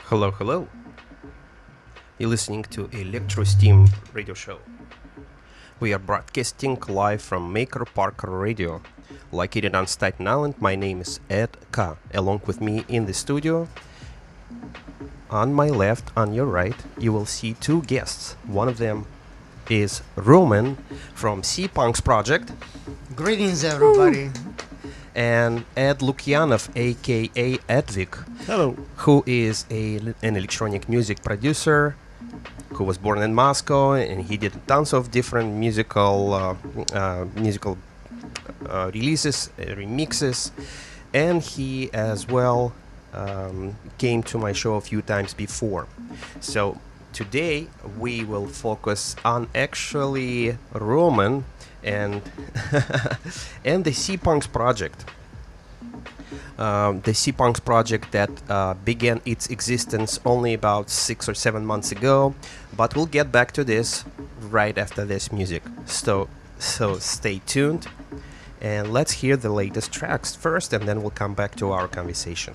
Hello, hello. You're listening to Electrosteam radio show. We are broadcasting live from Maker Park Radio, located on Staten Island. My name is Ed K. Along with me in the studio, on my left, on your right, you will see two guests. One of them is Roman from C-Punks Project. Greetings, everybody. And Ed Lukyanov, aka Edvik. Hello. Who is an electronic music producer who was born in Moscow, and he did tons of different musical releases, remixes, and he as well came to my show a few times before. So today we will focus on actually Roman and and the C-Punks project. The C-Punks project that began its existence only about 6 or 7 months ago, but we'll get back to this right after this music. So stay tuned, and let's hear the latest tracks first, and then we'll come back to our conversation.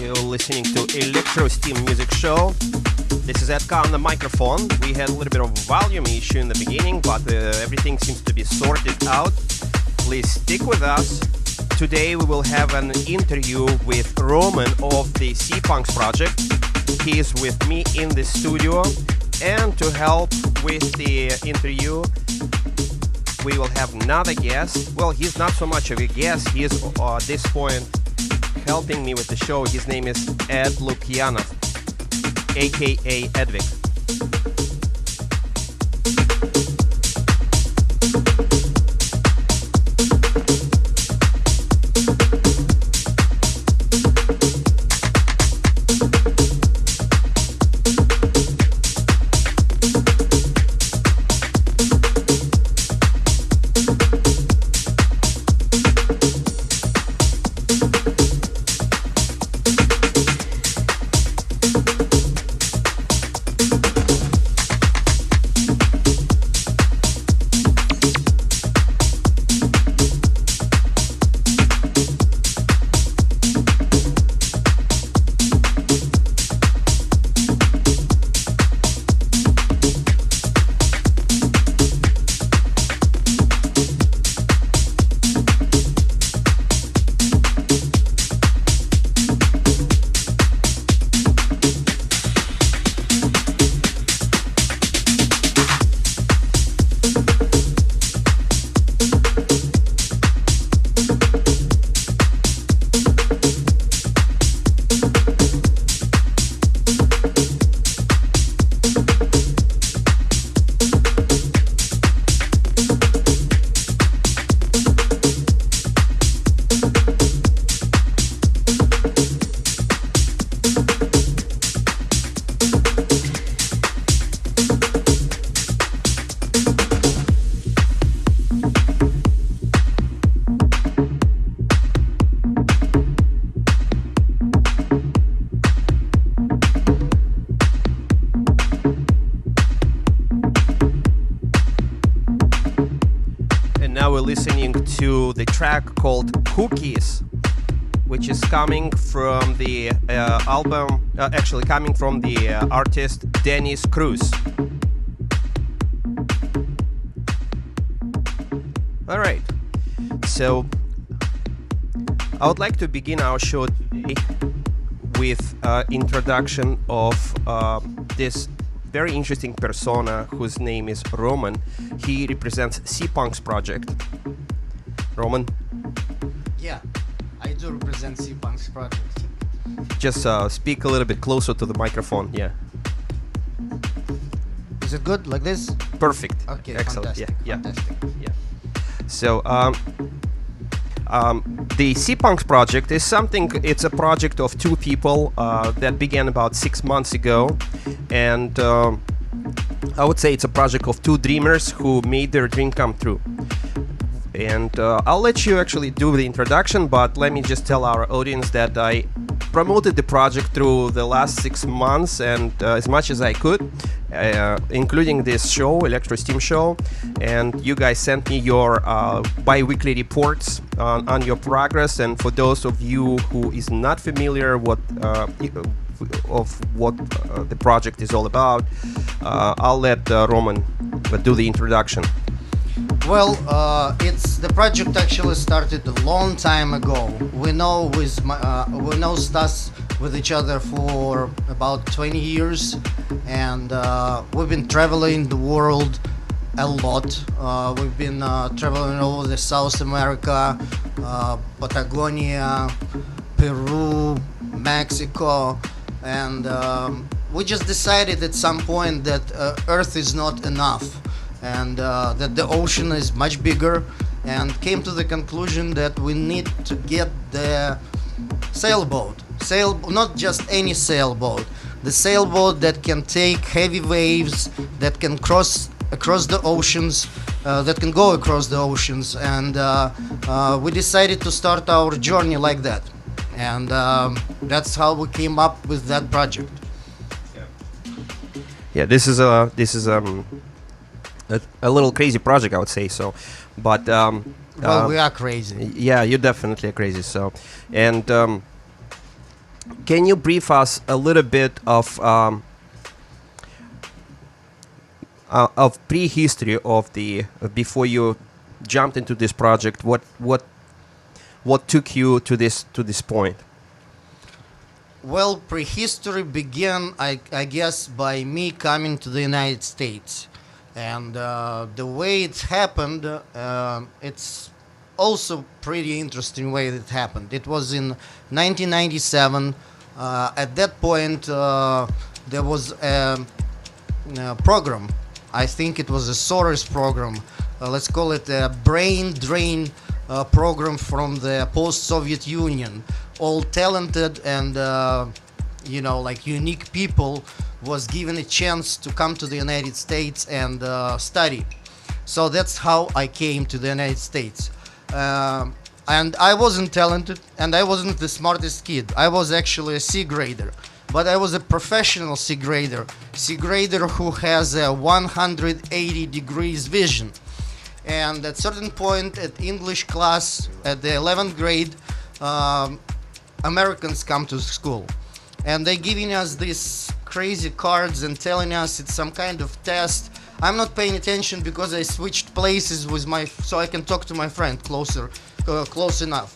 You're listening to Electrosteam Music Show. This is Edka on the microphone. We had a little bit of a volume issue in the beginning, but everything seems to be sorted out. Please stick with us. Today we will have an interview with Roman of the C-Punks project. He is with me in the studio, and to help with the interview we will have another guest. Well, he's not so much of a guest, he is at this point helping me with the show. His name is Ed Lukyanov, aka Edvik. Listening to the track called Cookies, which is coming from the album, actually coming from the artist Dennis Cruz. All right, so I would like to begin our show today with introduction of this very interesting persona whose name is Roman. He represents C-Punks project. Roman? Yeah, I do represent C-Punks project. Just speak a little bit closer to the microphone, yeah. Is it good like this? Perfect. Okay, excellent. fantastic. Yeah, Fantastic. yeah. So the C-Punks project is something. It's a project of two people that began about 6 months ago, and I would say it's a project of two dreamers who made their dream come true. And I'll let you actually do the introduction, but let me just tell our audience that I promoted the project through the last 6 months, and as much as I could, including this show, Electrosteam show, and you guys sent me your bi-weekly reports on your progress. And for those of you who is not familiar what the project is all about, I'll let Roman do the introduction. Well, it's the project actually started a long time ago. We know Stas with each other for about 20 years, and we've been traveling the world a lot. We've been traveling over the South America, Patagonia, Peru, Mexico, and we just decided at some point that Earth is not enough, and that the ocean is much bigger, and came to the conclusion that we need to get the sailboat. Not just any sailboat, the sailboat that can take heavy waves, that can cross across the oceans, that can go across the oceans, and we decided to start our journey like that. and that's how we came up with that project. Yeah, this is a little crazy project, I would say so, but Well, we are crazy. yeah, you definitely are crazy. So, and can you brief us a little bit of prehistory of the before you jumped into this project? What took you to this point? Well, prehistory began, I guess, by me coming to the United States. And the way it happened, it's also pretty interesting way that it happened. It was in 1997. At that point, there was a program. I think it was a Soros program. Let's call it a brain drain program from the post-Soviet Union. All talented and like unique people was given a chance to come to the United States and study. So that's how I came to the United States. And I wasn't talented, and I wasn't the smartest kid. I was actually a C grader, but I was a professional C grader who has a 180 degrees vision. And at certain point at English class at the 11th grade, Americans come to school, and they giving us these crazy cards and telling us it's some kind of test. I'm not paying attention because I switched places with so I can talk to my friend close enough.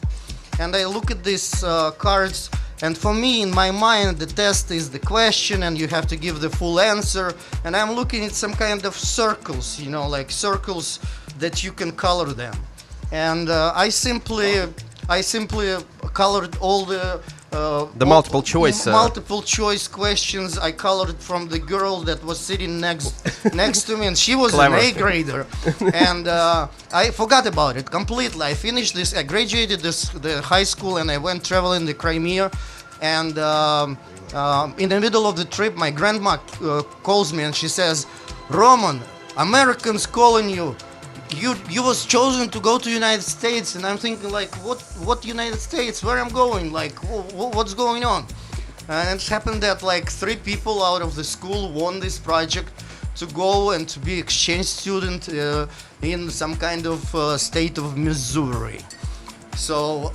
And I look at these cards, and for me, in my mind, the test is the question, and you have to give the full answer. And I'm looking at some kind of circles, like circles that you can color them. And I simply colored all the multiple choice multiple choice questions. I colored from the girl that was sitting next to me, and she was Clever. an A grader. And I forgot about it completely. I finished this. I graduated the high school, and I went traveling the Crimea. And in the middle of the trip, my grandma calls me, and she says, "Roman, Americans calling you. You was chosen to go to United States." And I'm thinking, like, what United States? Where I'm going? Like, what's going on? And it happened that like 3 people out of the school won this project to go and to be exchange student in some kind of state of Missouri. So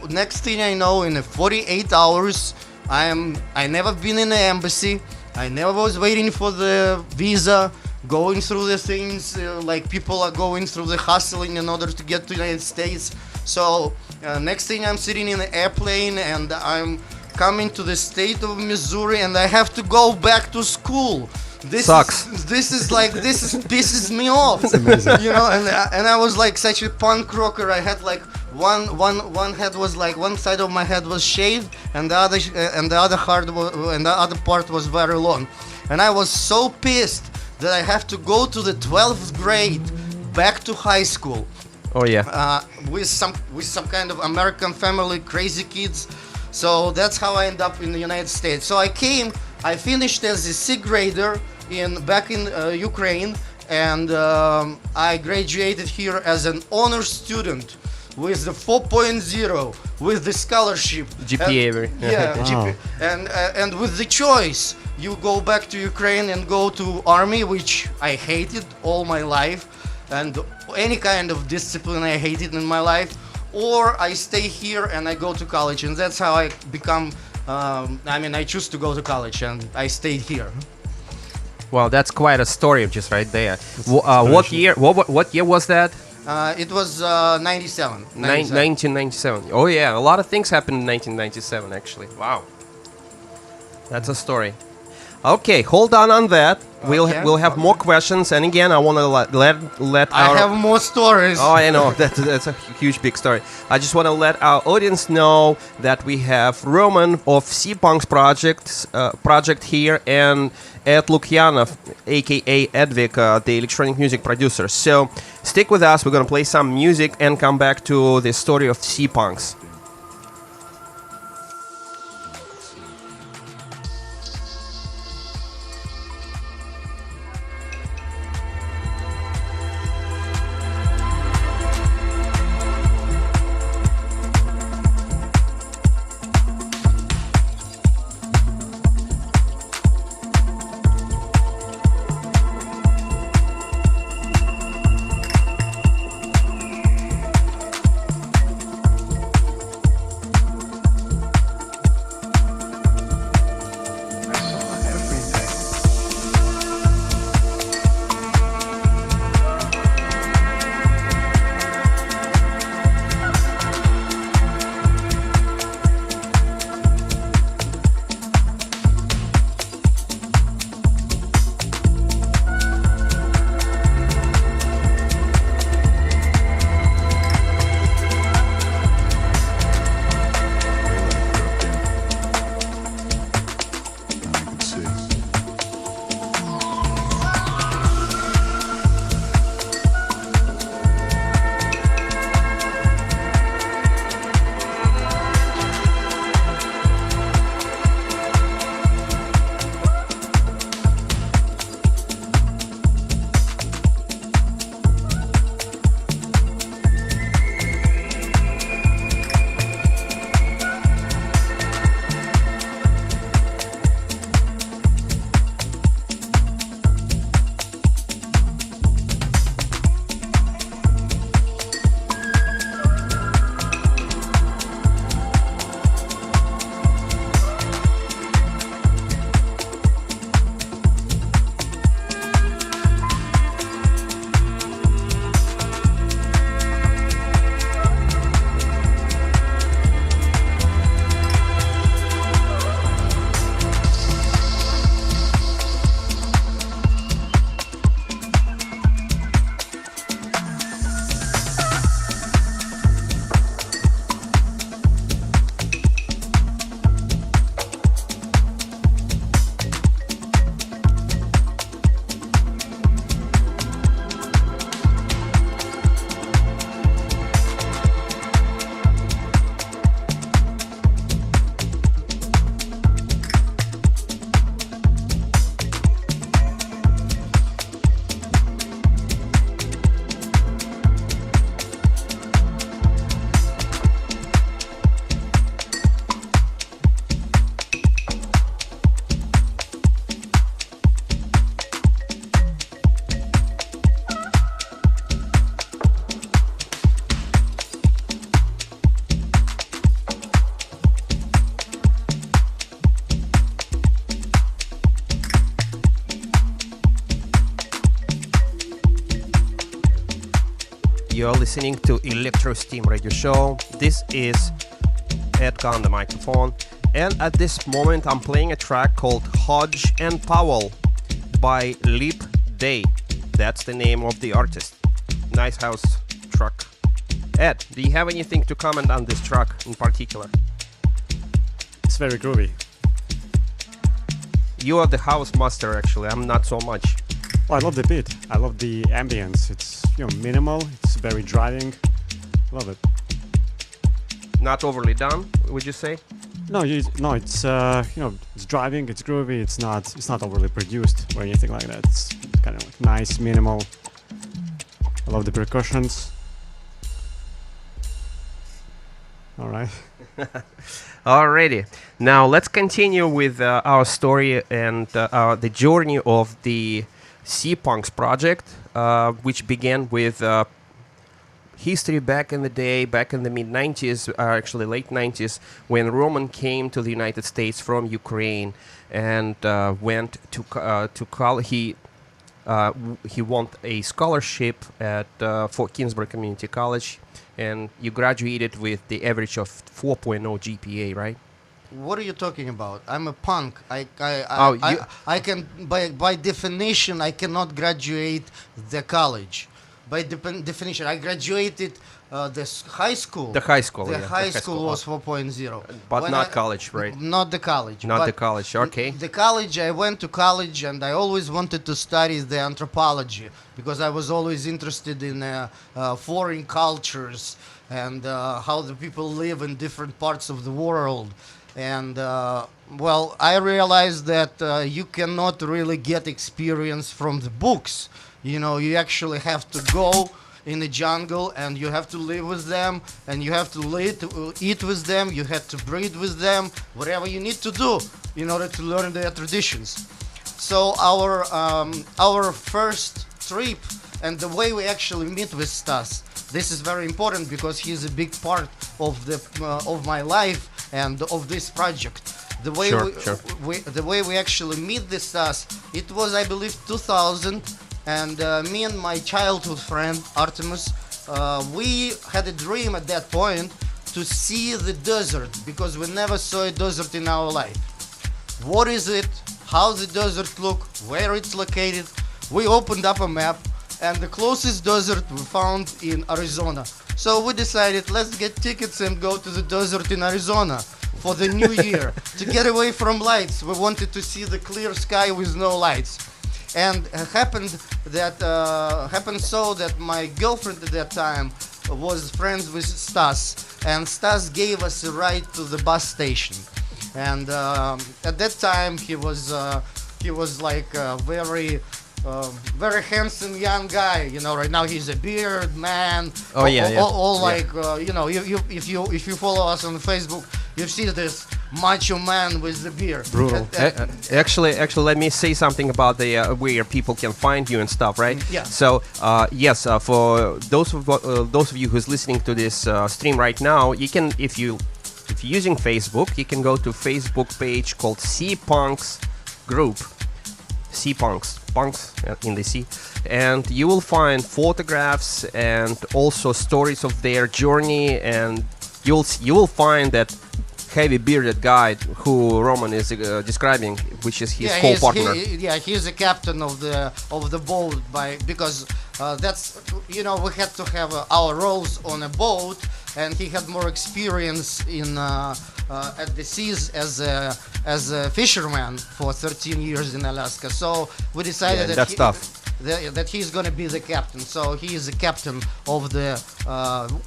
next thing I know, in 48 hours, I never been in the embassy. I never was waiting for the visa, going through the things like people are going through the hustling in order to get to the United States. So next thing I'm sitting in an airplane, and I'm coming to the state of Missouri, and I have to go back to school. This sucks. This pisses me off. It's amazing. And I was like such a punk rocker. I had like one head was like, one side of my head was shaved, and the other part was very long. And I was so pissed that I have to go to the 12th grade back to high school. Oh yeah. With some kind of American family, crazy kids. So that's how I end up in the United States. So I finished as a C grader back in Ukraine, and I graduated here as an honor student with the 4.0, with the scholarship. GPA. Yeah, Wow. GPA. And with the choice, you go back to Ukraine and go to army, which I hated all my life, and any kind of discipline I hated in my life, or I stay here and I go to college, and that's how I become. I choose to go to college, and I stayed here. Well, that's quite a story just right there. What year? What year was that? It was 97. 1997. Oh yeah, a lot of things happened in 1997 actually. Wow, that's a story. Okay, hold on that. Okay. We'll have more questions, and again, I want to let I our have more stories. Oh, I know. That's a huge, big story. I just want to let our audience know that we have Roman of C-Punks project here, and Ed Lukyanov, a.k.a. Edvik, the electronic music producer. So stick with us. We're going to play some music and come back to the story of C-Punks. You're listening to Electrosteam radio show. This is Edgar on the microphone. And at this moment, I'm playing a track called Hodge and Powell by Leap Day. That's the name of the artist. Nice house track. Ed, do you have anything to comment on this track in particular? It's very groovy. You are the house master, actually. I'm not so much. Oh, I love the beat. I love the ambience. It's minimal. It's very driving. Love it. Not overly done, would you say? No, it's it's driving. It's groovy. It's not overly produced or anything like that. It's kind of like nice, minimal. I love the percussions. All right. Alrighty. Now let's continue with our story and the journey of the Sea Punks project, which began with history back in the day, back in the mid-90s, actually late 90s, when Roman came to the United States from Ukraine and went to college. He won a scholarship at Fort Kingsburg Community College, and you graduated with the average of 4.0 GPA, right? What are you talking about? I'm a punk. I can by definition I cannot graduate the college. By definition, I graduated the high school. The high school. The yeah, high school was 4.0. But When not college, right? Not the college. Not but the college. Okay. The college, I went to college and I always wanted to study the anthropology because I was always interested in foreign cultures and how the people live in different parts of the world. And well, I realized that you cannot really get experience from the books. You actually have to go in the jungle and you have to live with them and you have to eat with them, you have to breed with them, whatever you need to do in order to learn their traditions. So our first trip and the way we actually meet with Stas, this is very important because he's a big part of my life and of this project. The way the way we actually meet the Stas, it was, I believe, 2000. And me and my childhood friend Artemis, we had a dream at that point to see the desert because we never saw a desert in our life. What is it? How the desert look? Where it's located? We opened up a map, and the closest desert we found in Arizona. So we decided, let's get tickets and go to the desert in Arizona for the new year to get away from lights. We wanted to see the clear sky with no lights. And happened so that my girlfriend at that time was friends with Stas, and Stas gave us a ride to the bus station. And at that time he was like a very handsome young guy. Right now he's a beard man. Oh yeah. Like if you follow us on Facebook, you see this macho man with the beard. Brutal. Actually, let me say something about the where people can find you and stuff, right? Yeah. So, yes, for those of you who's listening to this stream right now, you can, if you're using Facebook, you can go to Facebook page called Sea Punks Group. Sea Punks in the sea, and you will find photographs and also stories of their journey, and you will find that heavy bearded guy who Roman is describing, which is his co-partner. He's the captain of the boat because that's we had to have our roles on a boat, and he had more experience in at the seas as a fisherman for 13 years in Alaska. So we decided that he's going to be the captain. So he is the captain of the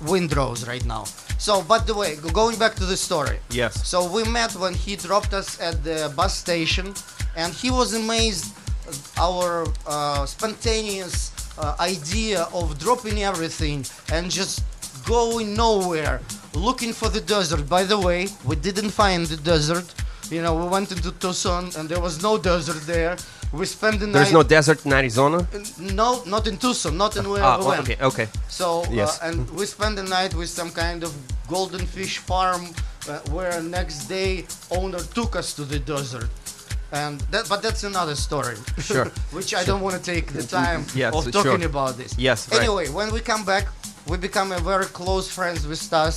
Windrose right now. So, by the way, going back to the story. Yes. So we met when he dropped us at the bus station, and he was amazed at our spontaneous idea of dropping everything and just going nowhere, looking for the desert. By the way, we didn't find the desert. We went into Tucson, and there was no desert there. We spent the night. There's no desert in Arizona? No, not in Tucson, not in where we went. Okay. So, yes. And we spent the night with some kind of golden fish farm, where next day owner took us to the desert. But that's another story. Sure. Which I don't want to take the time of talking about this. Yes. Anyway, when we come back, we become a very close friends with Stas.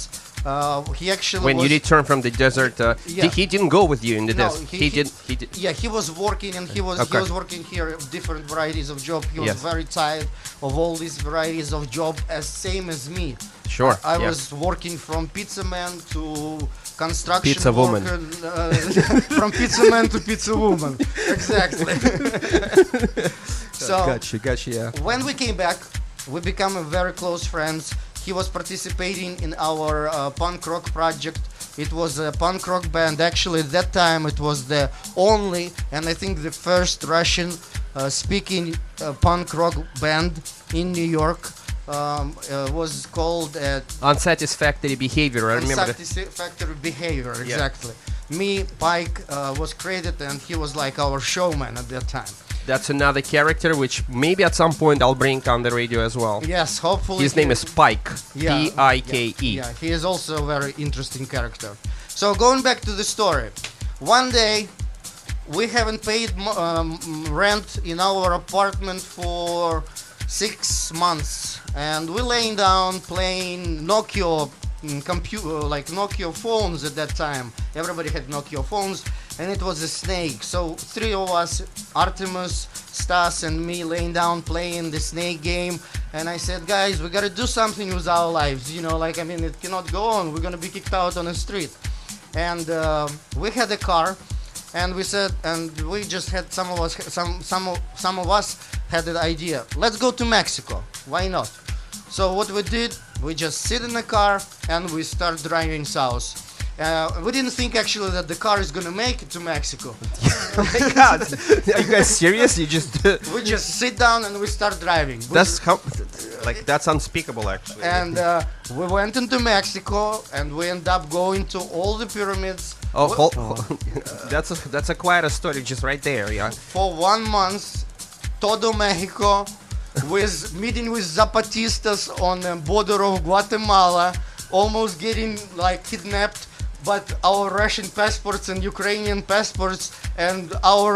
He actually When you was, returned from the desert, Yeah. he didn't go with you in the No, desert. He did. He did. Yeah, he was working and he was Okay. working here different varieties of job. He was Yes. very tired of all these varieties of job, as same as me. Sure. I yeah. was working from pizza man to construction Pizza woman. worker, from pizza man to pizza woman. Exactly. So Gotcha. Yeah. when we came back, we became very close friends. He was participating in our punk rock project. It was a punk rock band. Actually, at that time, it was the only and I think the first Russian speaking punk rock band in New York. Was called Unsatisfactory behavior. I remember. Unsatisfactory behavior. Exactly. Me, Pike was created, and he was like our showman at that time. That's another character which maybe at some point I'll bring on the radio as well. Yes, hopefully. His name is Pike. Yeah, P-I-K-E. Yeah, he is also a very interesting character. So going back to the story, one day we haven't paid rent in our apartment for 6 months, and we laying down playing Nokia computer, like Nokia phones at that time. Everybody had Nokia phones, and it was a snake. So 3 of us, Artemis, Stas, and me, laying down playing the snake game. And I said, guys, we gotta do something with our lives. You know, like, I mean, it cannot go on. We're gonna be kicked out on the street. And we had a car, and we said, and we just had some of us had the idea. Let's go to Mexico. Why not? So what we did, we just sit in the car and we start driving south. We didn't think actually that the car is gonna make it to Mexico. Oh my God! Are you guys serious? You just We just sit down and we start driving. that's unspeakable actually. And we went into Mexico and we end up going to all the pyramids. That's a quite a story just right there. Yeah. For 1 month, todo Mexico, with meeting with Zapatistas on the border of Guatemala, almost getting like kidnapped, but our Russian passports and Ukrainian passports and our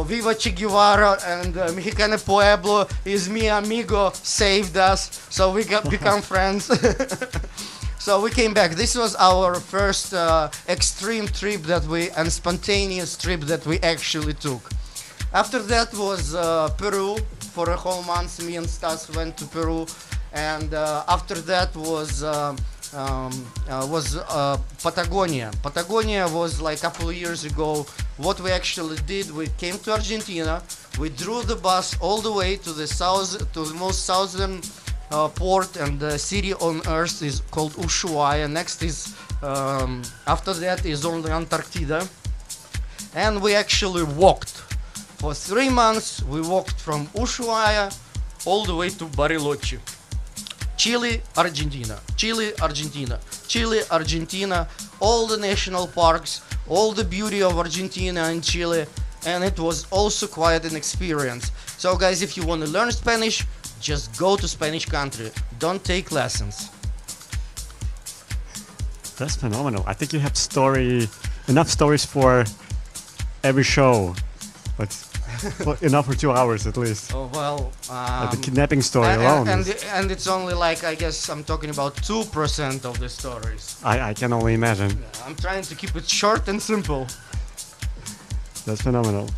Viva Che Guevara and Mexicana Pueblo is mi amigo saved us, so we become friends. So we came back. This was our first extreme trip and spontaneous trip that we actually took. After that was Peru. For a whole month, me and Stas went to Peru, and after that was Patagonia. Patagonia was like a couple of years ago. What we actually did, we came to Argentina. We drew the bus all the way to the most southern port, and the city on earth is called Ushuaia. Next is after that is only Antarctica, and we actually walked. For 3 months, we walked from Ushuaia all the way to Bariloche. Chile, Argentina, Chile, Argentina, Chile, Argentina, all the national parks, all the beauty of Argentina and Chile, and it was also quite an experience. So guys, if you want to learn Spanish, just go to Spanish country. Don't take lessons. That's phenomenal. I think you have enough stories for every show. But enough for 2 hours at least. Oh well, the kidnapping story alone. And it's only like, I guess I'm talking about 2% of the stories. I can only imagine. I'm trying to keep it short and simple. That's phenomenal.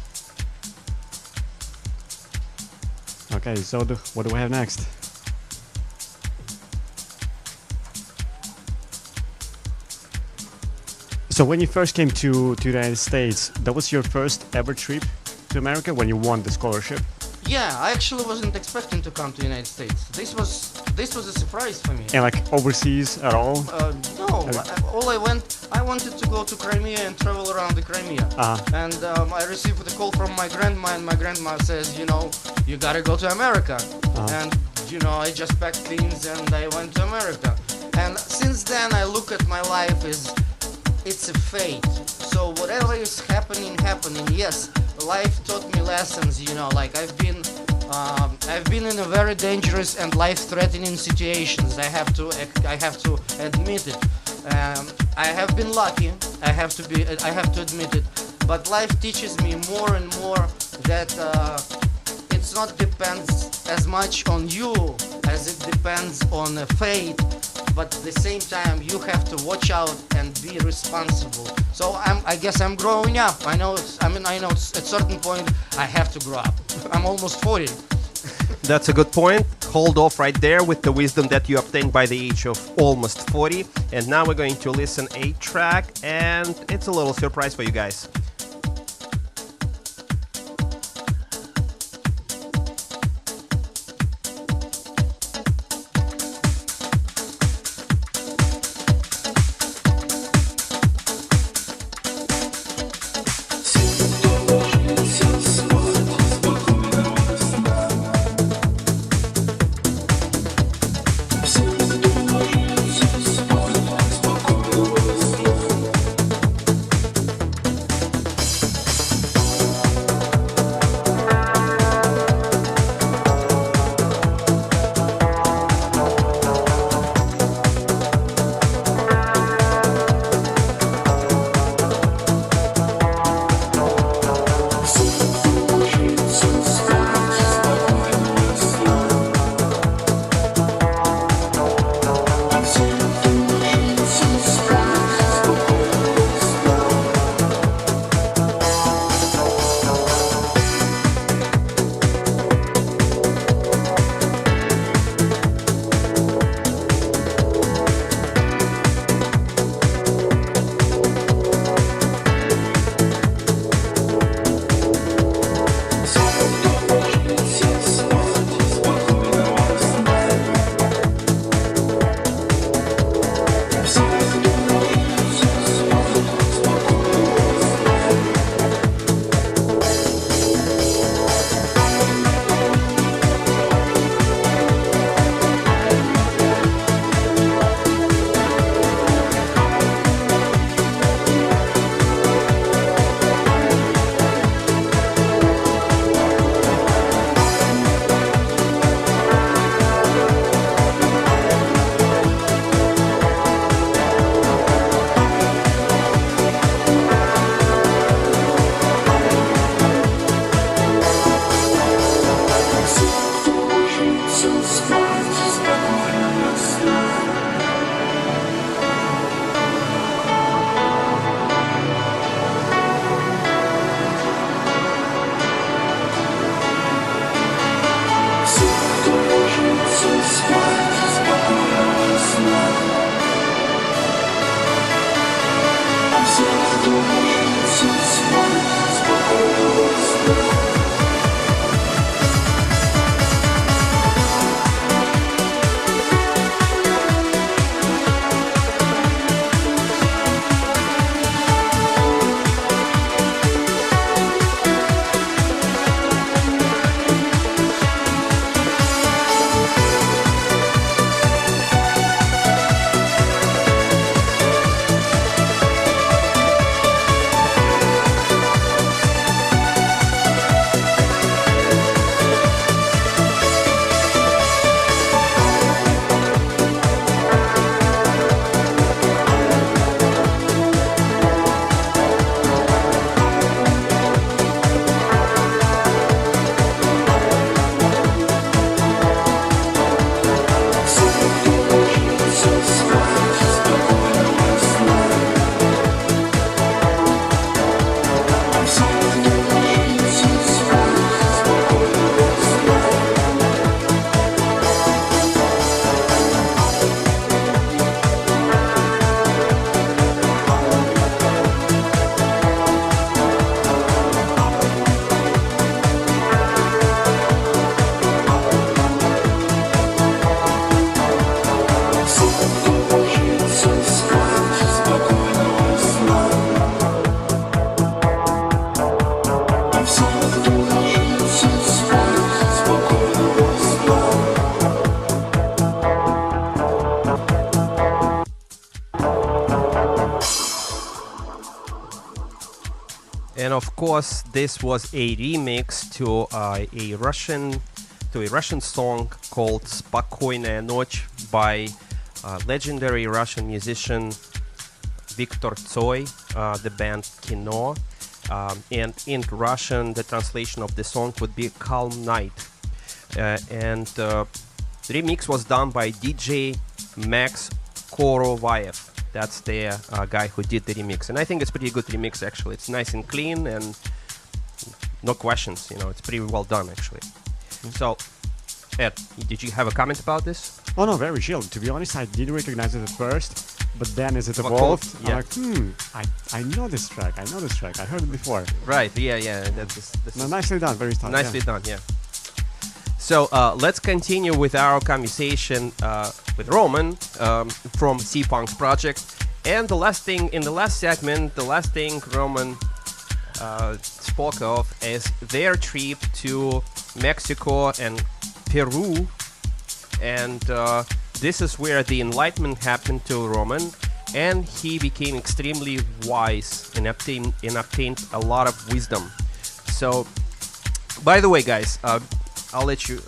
Okay, so what do we have next? So when you first came to the United States, that was your first ever trip to America when you won the scholarship? Yeah, I actually wasn't expecting to come to the United States. This was a surprise for me. And like overseas at all? No, I wanted to go to Crimea and travel around the Crimea. And I received a call from my grandma, and my grandma says, you gotta go to America. And, I just packed things and I went to America. And since then I look at my life as it's a fate. So whatever is happening. Yes, life taught me lessons. Like I've been in a very dangerous and life-threatening situations. I have to admit it. I have been lucky. I have to admit it. But life teaches me more and more that it's not depends as much on you as it depends on fate, but at the same time you have to watch out and be responsible. So I guess I'm growing up. I know at certain point I have to grow up. I'm almost 40. That's a good point. Hold off right there with the wisdom that you obtained by the age of almost 40. And now we're going to listen a track, and it's a little surprise for you guys. And of course, this was a remix to a Russian song called "Spokойная ночь" by legendary Russian musician Viktor Tsoi, the band Kino, and in Russian the translation of the song would be "Calm Night." And The remix was done by DJ Max Korovayev. That's the guy who did the remix, and I think it's pretty good remix actually. It's nice and clean and no questions. It's pretty well done actually. So, Ed, did you have a comment about this? Oh no, very chill. To be honest, I didn't recognize it at first, but then as it What evolved, called? Yeah. I'm like, I know this track. I heard it before. Right. Yeah. That's No, nicely done. Very stylish. nicely done. Yeah. So let's continue with our conversation with Roman from C-Punk's project. And the last thing in the last segment, the last thing Roman spoke of is their trip to Mexico and Peru, and this is where the enlightenment happened to Roman, and he became extremely wise and obtained a lot of wisdom. So, by the way, guys, I'll let you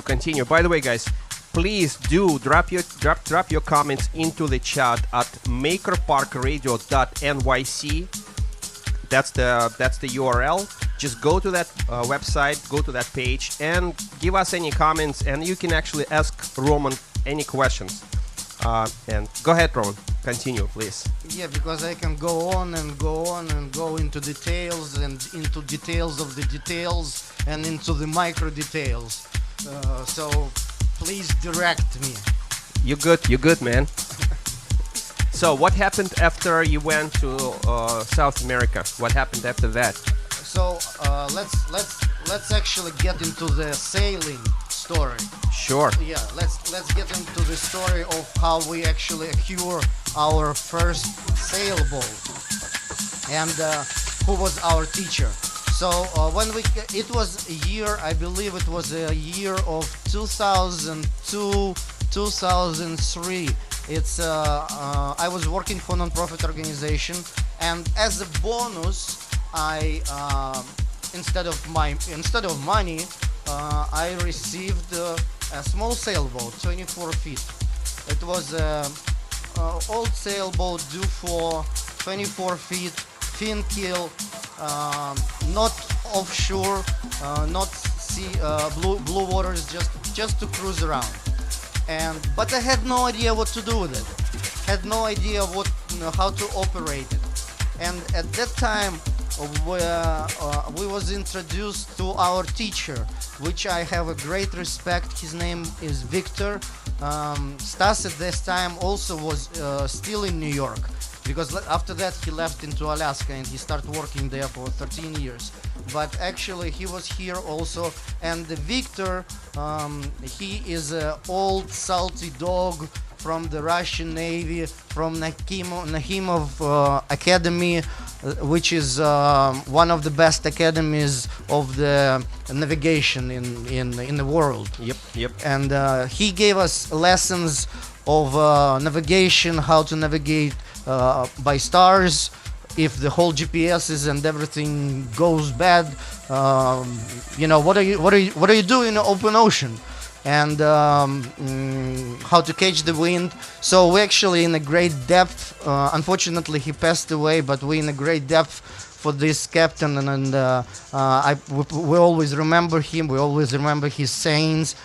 continue. By the way, guys, please do drop your comments into the chat at makerparkradio.nyc. That's the URL. Just go to that website, go to that page, and give us any comments. And you can actually ask Roman any questions. And go ahead, Roman. Continue, please. Yeah, because I can go on and go on and go into details and into details of the details and into the micro details. So please direct me. You good, man. So what happened after you went to South America? What happened after that? So let's actually get into the sailing story. Sure. Yeah, let's get into the story of how we actually acquire our first sailboat and who was our teacher. So it was a year, I believe it was a year of 2002, 2003. I was working for a non-profit organization, and as a bonus, I instead of money, I received a small sailboat, 24 feet. It was an old sailboat due for 24 feet, fin keel, not offshore, not sea, blue waters, just to cruise around. But I had no idea what to do with it. Had no idea how to operate it. And at that time, we was introduced to our teacher, which I have a great respect. His name is Victor. Stas at this time also was still in New York, because after that he left into Alaska and he started working there for 13 years. But actually he was here also, and the Victor, he is an old salty dog from the Russian Navy, from Nakhimov Academy, which is one of the best academies of the navigation in the world. Yep. And he gave us lessons of navigation, how to navigate by stars, if the whole GPSs and everything goes bad. What are you doing in the open ocean? And how to catch the wind. So we're actually in a great depth. Unfortunately, he passed away, but we're in a great depth for this captain, and we always remember him. We always remember his sayings.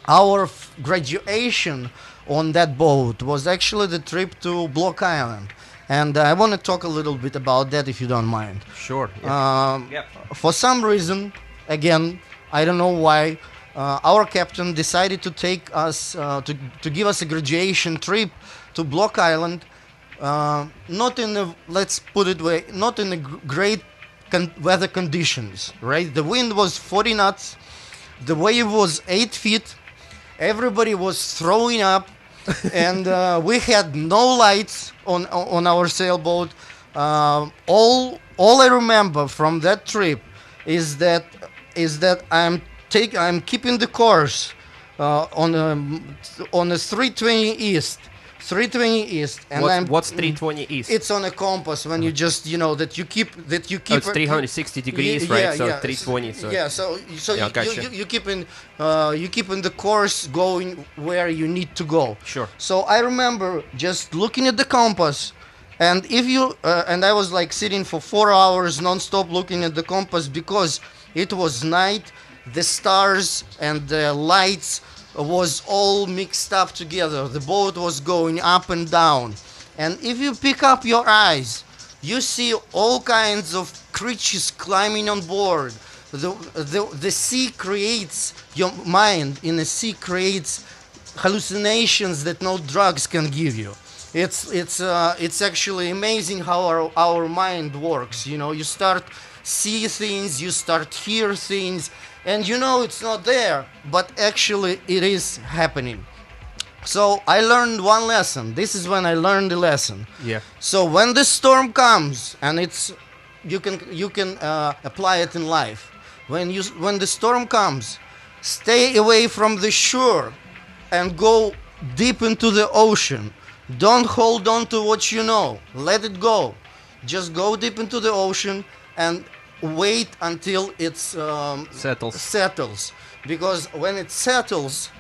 Our graduation on that boat was actually the trip to Block Island. And I want to talk a little bit about that, if you don't mind. Sure. Yep. For some reason, again, I don't know why, our captain decided to take us, to give us a graduation trip to Block Island. Not in the, let's put it way, not in the great weather conditions, right? The wind was 40 knots, the wave was 8 feet, everybody was throwing up, and we had no lights on our sailboat. All I remember from that trip is that I'm keeping the course on a 320 east. 320 east, and what's 320 east? It's on a compass when you just that you keep. Oh, it's 360 degrees, right? So 320. So yeah, so yeah, gotcha. you keep in the course going where you need to go. Sure. So I remember just looking at the compass, and if you and I was like sitting for 4 hours non-stop looking at the compass because it was night. the stars and the lights was all mixed up together. The boat was going up and down. And if you pick up your eyes, you see all kinds of creatures climbing on board. The sea creates, your mind in the sea creates hallucinations that no drugs can give you. It's actually amazing how our mind works. You know, you start see things, you start hear things, and you know it's not there, but actually it is happening. So I learned one lesson. This is when I learned the lesson. Yeah. So when the storm comes, and you can apply it in life. When the storm comes, stay away from the shore and go deep into the ocean. Don't hold on to what you know. Let it go. Just go deep into the ocean and wait until it's settles. Because when it settles,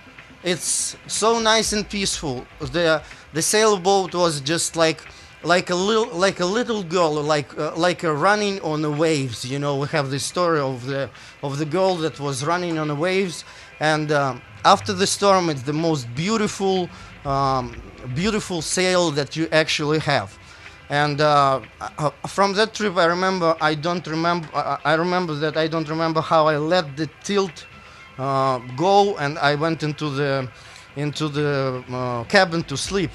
it's so nice and peaceful. The sailboat was just like a little girl, like running on the waves. You know, we have the story of the girl that was running on the waves, and after the storm, it's the most beautiful sail that you actually have. And from that trip, I remember that I don't remember how I let the tilt go, and I went into the cabin to sleep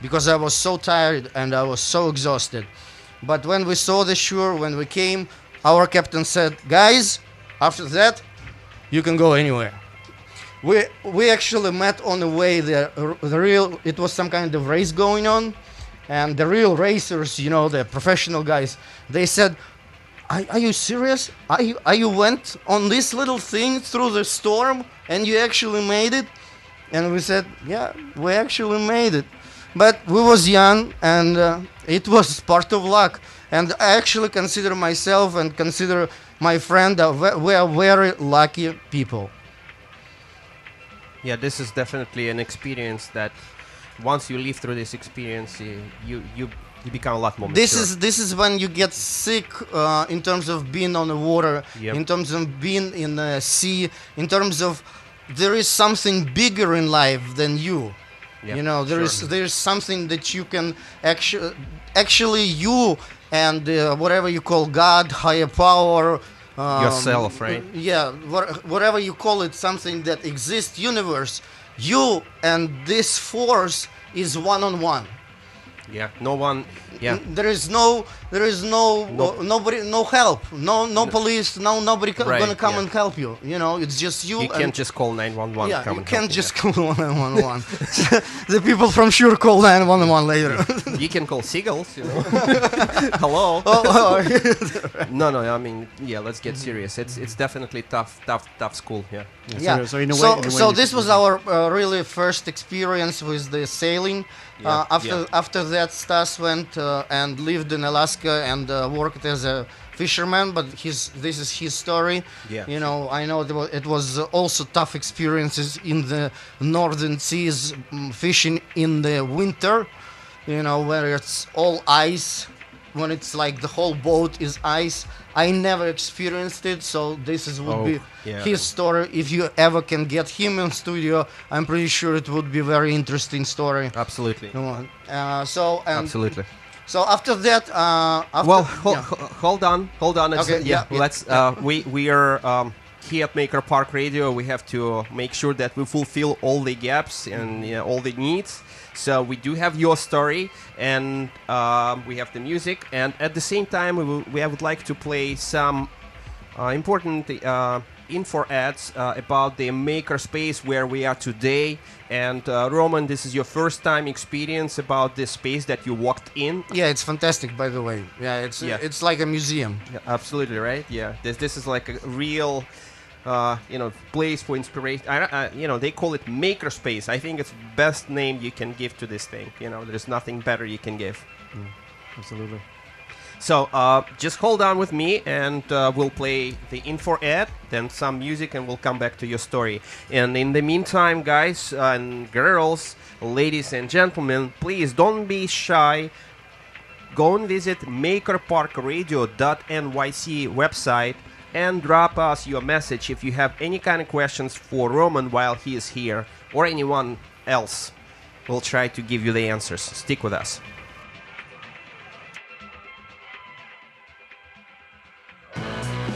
because I was so tired and I was so exhausted. But when we saw the shore, when we came, our captain said, "Guys, after that, you can go anywhere." We actually met on the way. It was some kind of race going on, and the real racers, you know, the professional guys, they said, Are you serious? Are you went on this little thing through the storm and you actually made it? And we said, yeah, we actually made it. But we was young, and it was part of luck. And I actually consider myself and consider my friend that we are very lucky people. Yeah, this is definitely an experience that once you live through this experience, you become a lot more mature. This is when you get sick in terms of being on the water, Yep. in terms of being in the sea, in terms of there is something bigger in life than you. Yep, You know, sure. there is something that you can actually you and whatever you call God, higher power, Yourself, right? Yeah, whatever you call it, something that exists, universe. You and this force is one on one. Yeah, no one. Yeah, There is no No. nobody, no help, no police, nobody Right, gonna come yeah. and help you. You know, it's just you. you and can't just call 911. yeah, come you and can't help just call 911. The people from sure call 911 later. You can call seagulls. You know. Hello. Oh, No. I mean, yeah. Let's get serious. It's definitely tough school. Yeah. yeah. So in a way, So this was our really first experience with the sailing. Yeah, After that, Stas went and lived in Alaska and worked as a fisherman. But this is his story. Yeah. You know, I know it was also tough experiences in the northern seas, fishing in the winter. You know, where it's all ice. When it's like the whole boat is ice. I never experienced it, so this would be yeah. his story. If you ever can get him in studio, I'm pretty sure it would be a very interesting story. Absolutely. Come on. Absolutely. So after that, Well, yeah. hold on. It's, Okay, yeah, Let's. We are here at Maker Park Radio. We have to make sure that we fulfill all the gaps and all the needs. So we do have your story, and we have the music, and at the same time, we would like to play some important info ads about the makerspace where we are today. And Roman, this is your first time experience about this space that you walked in. Yeah, it's fantastic, by the way. Yeah, it's like a museum. Yeah, absolutely right. Yeah, this is like a real, place for inspiration. They call it makerspace. I think it's best name you can give to this thing. You know, there's nothing better you can give. absolutely. So just hold on with me, and we'll play the info ad, then some music, and we'll come back to your story. And in the meantime, guys and girls, ladies and gentlemen, please don't be shy. Go and visit makerparkradio.nyc website. and drop us your message if you have any kind of questions for Roman while he is here, or anyone else. We'll try to give you the answers. Stick with us.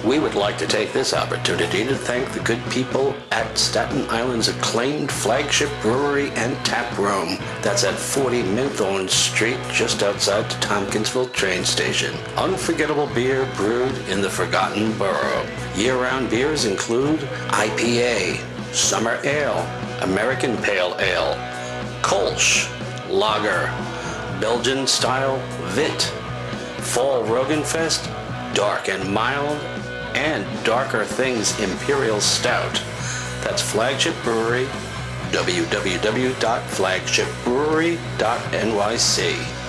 We would like to take this opportunity to thank the good people at Staten Island's acclaimed flagship brewery and tap room. That's at 40 Minthorn Street, just outside the Tompkinsville train station. Unforgettable beer brewed in the Forgotten Borough. Year-round beers include IPA, Summer Ale, American Pale Ale, Kolsch, Lager, Belgian-style Vit, Fall Rogenfest, Dark and Mild, and Darker Things Imperial Stout. That's Flagship Brewery, www.flagshipbrewery.nyc.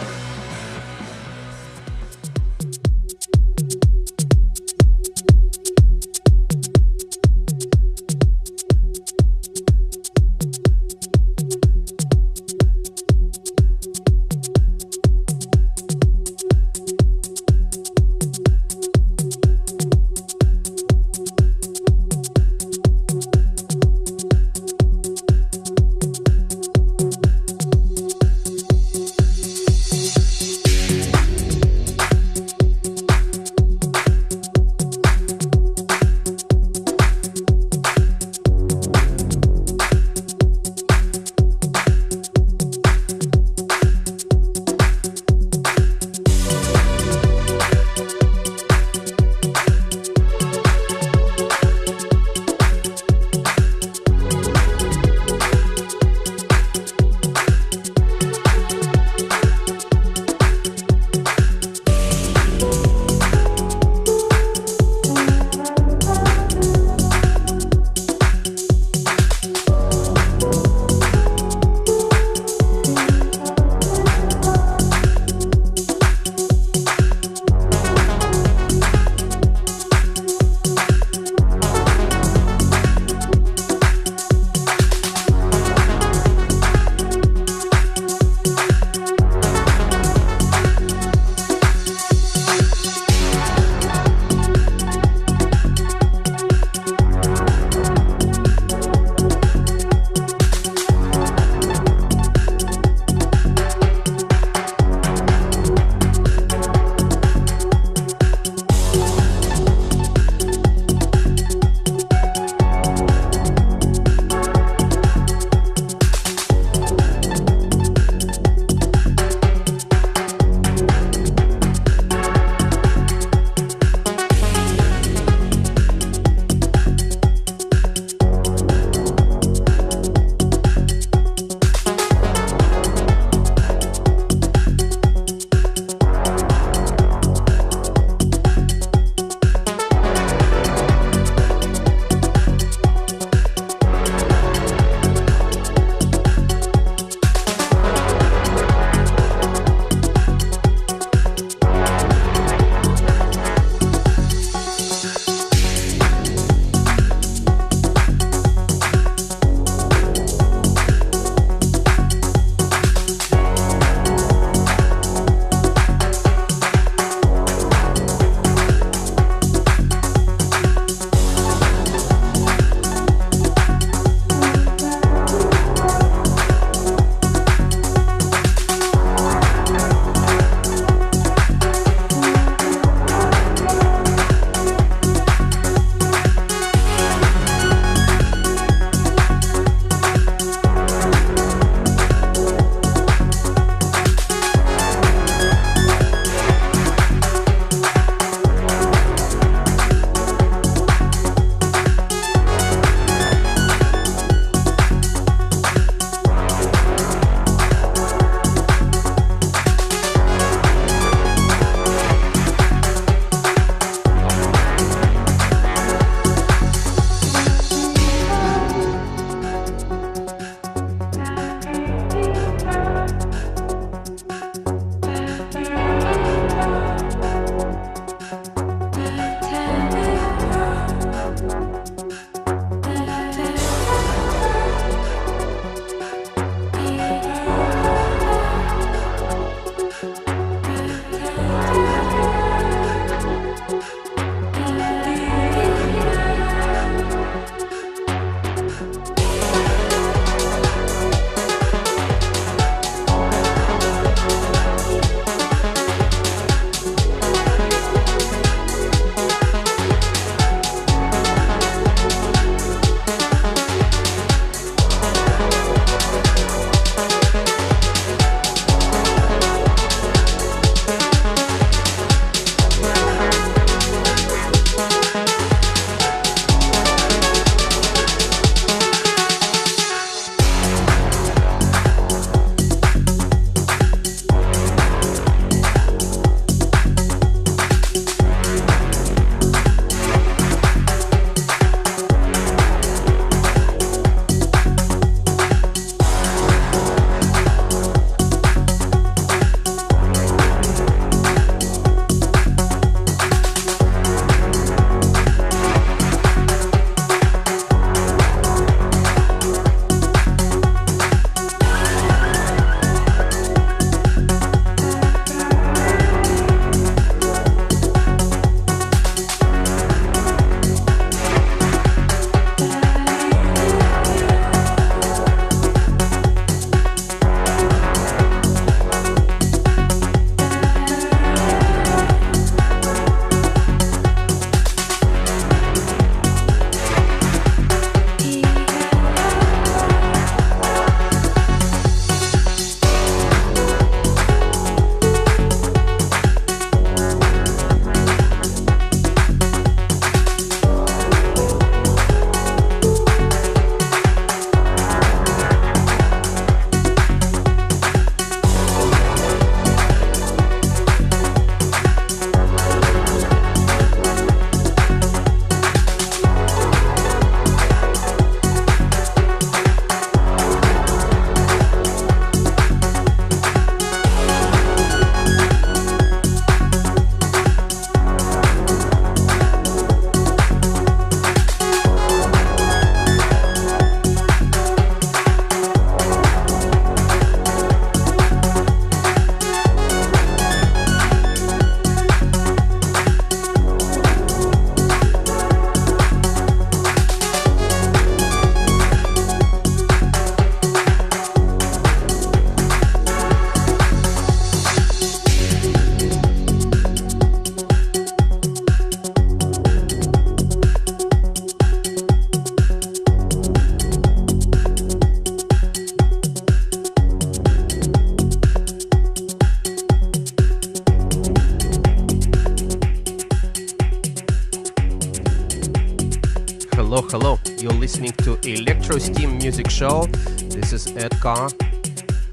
Hello, hello. You're listening to Electrosteam Music Show. This is Ed Carr.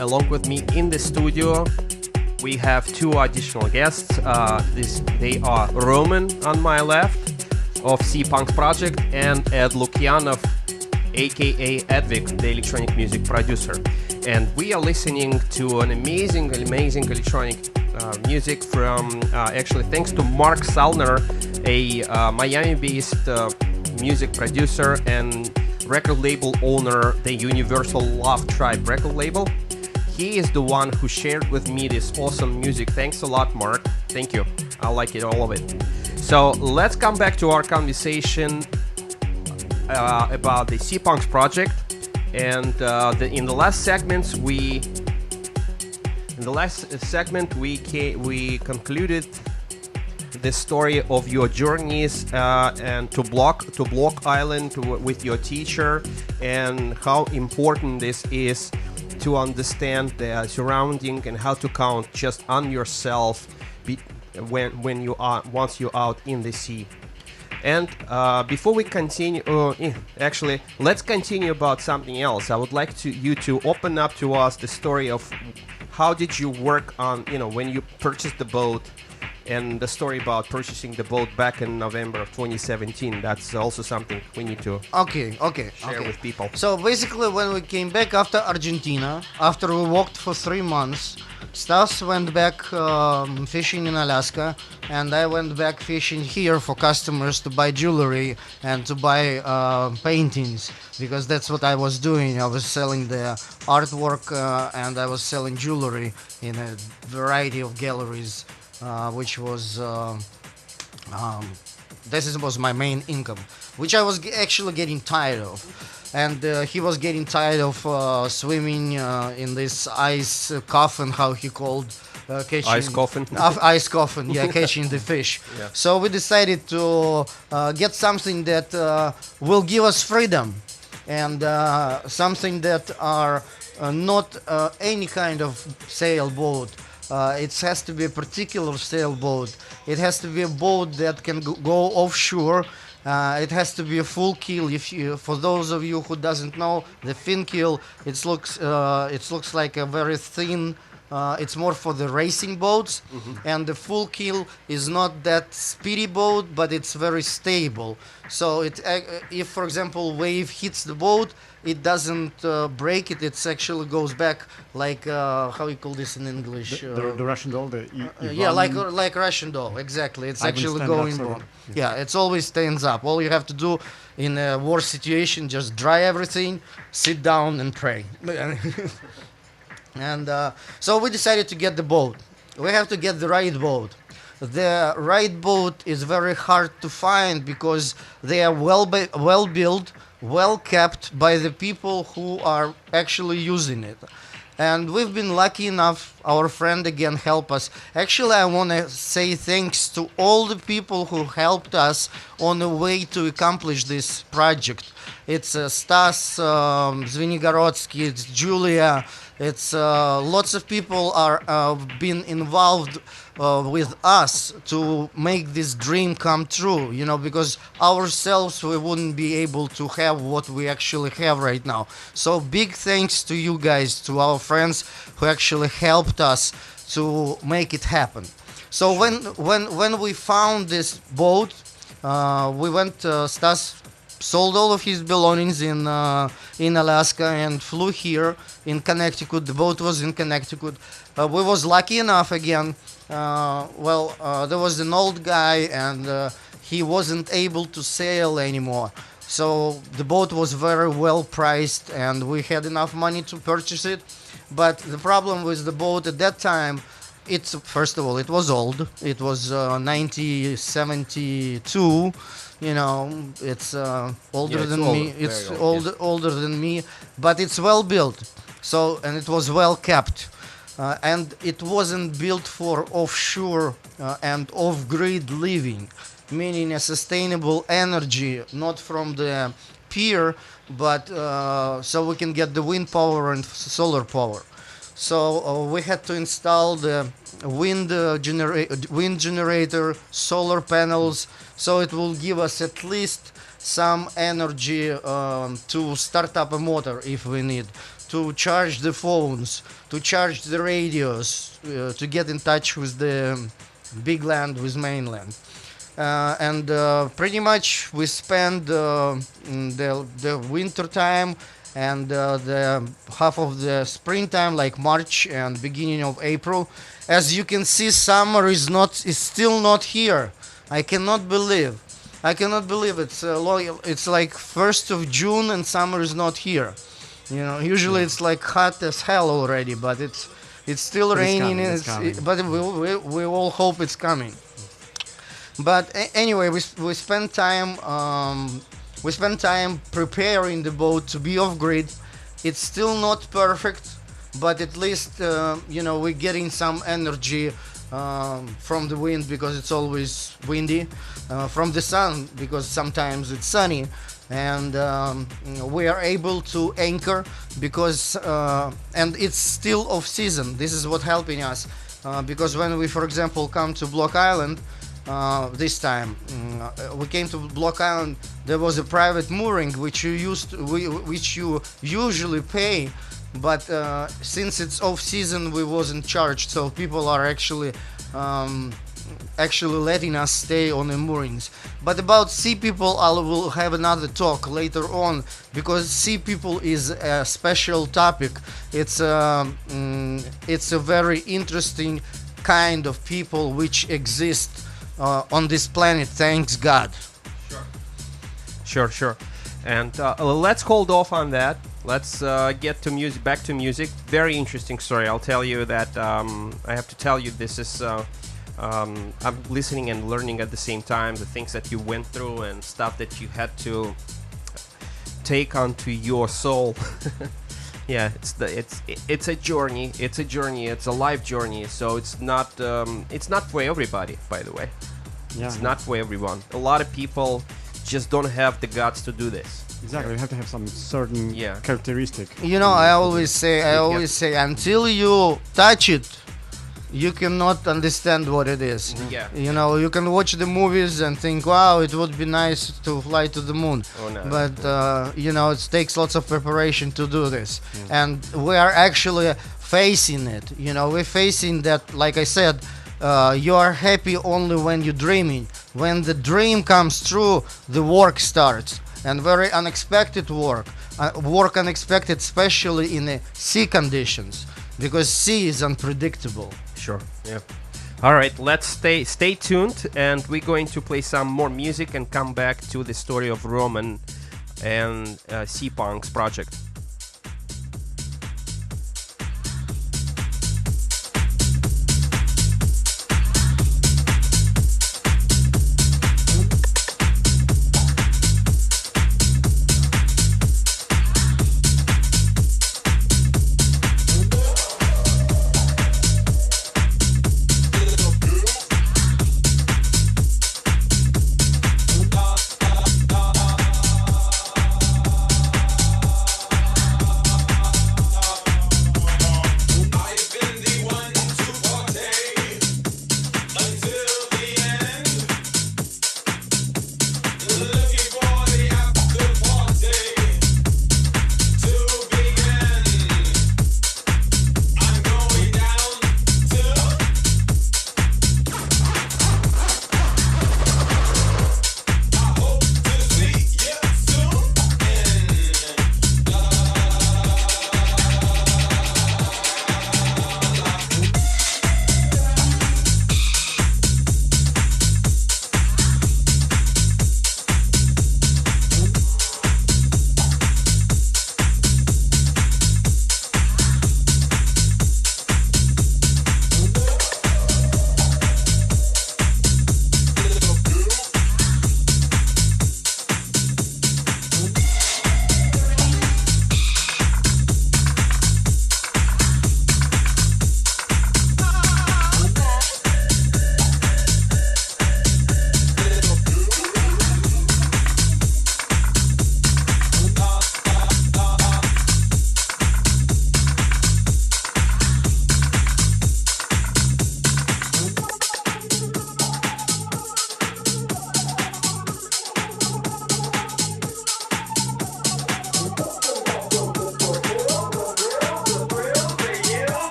Along with me in the studio, we have two additional guests. They are Roman on my left of C-Punk Project and Ed Lukyanov, aka Edvik, the electronic music producer. And we are listening to an amazing electronic music from, actually thanks to Mark Salner, a Miami-based music producer and record label owner, the Universal Love Tribe record label. He is the one who shared with me this awesome music. Thanks a lot, Mark. Thank you. I like it, all of it. So let's come back to our conversation about the C-Punks project. And in the last segment, we concluded the story of your journeys and to Block Island with your teacher, and how important this is to understand the surrounding and how to count just on yourself when you are once you're out in the sea. And before we continue, actually, let's continue about something else. I would like you to open up to us the story of how did you work on, when you purchased the boat, and the story about purchasing the boat back in November of 2017. That's also something we need to share with people. So basically, when we came back after Argentina, after we walked for 3 months, Stas went back fishing in Alaska, and I went back fishing here for customers to buy jewelry and to buy paintings, because that's what I was doing. I was selling the artwork and I was selling jewelry in a variety of galleries, which was was my main income, which I was actually getting tired of. And he was getting tired of swimming in this ice coffin, how he called catching Ice coffin. Ice coffin, yeah, catching the fish. Yeah. So we decided to get something that will give us freedom, and something that are not any kind of sailboat. It has to be a particular sailboat. It has to be a boat that can go offshore. It has to be a full keel. For those of you who doesn't know, the fin keel, it looks like a very thin. It's more for the racing boats, and the full keel is not that speedy boat, but it's very stable. So if, for example, wave hits the boat, it doesn't break it. It actually goes back like how you call this in English? The Russian doll, yeah, like Russian doll. Exactly. It's actually going on. Yeah, it's always stands up. All you have to do in a war situation, just dry everything, sit down and pray. And so we decided to get the boat. We have to get the right boat. The right boat is very hard to find because they are well built, well kept by the people who are actually using it. And we've been lucky enough, our friend again helped us. Actually, I want to say thanks to all the people who helped us on the way to accomplish this project. It's Stas, Zvenigorodsky, it's Julia, it's lots of people are been involved with us to make this dream come true, because ourselves we wouldn't be able to have what we actually have right now. So big thanks to you guys, to our friends who actually helped us to make it happen. So when we found this boat, we went. Stas sold all of his belongings in Alaska and flew here in Connecticut. The boat was in Connecticut. We was lucky enough again. There was an old guy and he wasn't able to sail anymore. So the boat was very well priced and we had enough money to purchase it. But the problem with the boat at that time, first of all, it was old. It was 1972. It's older than me. It's older than me, but it's well built. So, and it was well kept. And it wasn't built for offshore and off-grid living, meaning a sustainable energy, not from the pier, but so we can get the wind power and solar power. So we had to install the wind generator, solar panels, so it will give us at least some energy to start up a motor if we need, to charge the phones, to charge the radios, to get in touch with the big land, with mainland. And pretty much we spend the winter time and the half of the springtime, like March and beginning of April. As you can see, summer is still not here. I cannot believe. I cannot believe it's like 1st of June and summer is not here. You know, usually it's like hot as hell already, but it's still But it's raining. coming, it's coming. But we all hope it's coming. But anyway, we spend time preparing the boat to be off grid. It's still not perfect, but at least we're getting some energy from the wind because it's always windy, from the sun because sometimes it's sunny, and we are able to anchor because and it's still off season. This is what helping us because when we, for example, come to Block Island. This time we came to Block Island. There was a private mooring which which you usually pay, but since it's off season, we wasn't charged. So people are actually letting us stay on the moorings. But about sea people, I will have another talk later on because sea people is a special topic. It's a very interesting kind of people which exist on this planet, thanks God. Sure. And let's hold off on that. Let's get to music. Back to music. Very interesting story. I'll tell you that I have to tell you this is I'm listening and learning at the same time the things that you went through and stuff that you had to take onto your soul. Yeah, it's a journey. It's a journey. It's a life journey. So it's not for everybody, by the way. Yeah. It's not for everyone. A lot of people just don't have the guts to do this. Exactly. You have to have some certain Yeah. characteristic. You know, I always say until you touch it, you cannot understand what it is. Yeah. You know, you can watch the movies and think, wow, it would be nice to fly to the moon. Oh, no. But, it takes lots of preparation to do this. And we are actually facing it. You know, we're facing that, like I said, you are happy only when you're dreaming. When the dream comes true, the work starts. And very unexpected work. Work unexpected, especially in the sea conditions. Because sea is unpredictable. Sure. Yeah. All right. Let's stay tuned, and we're going to play some more music and come back to the story of Roman and Sea Punk's project.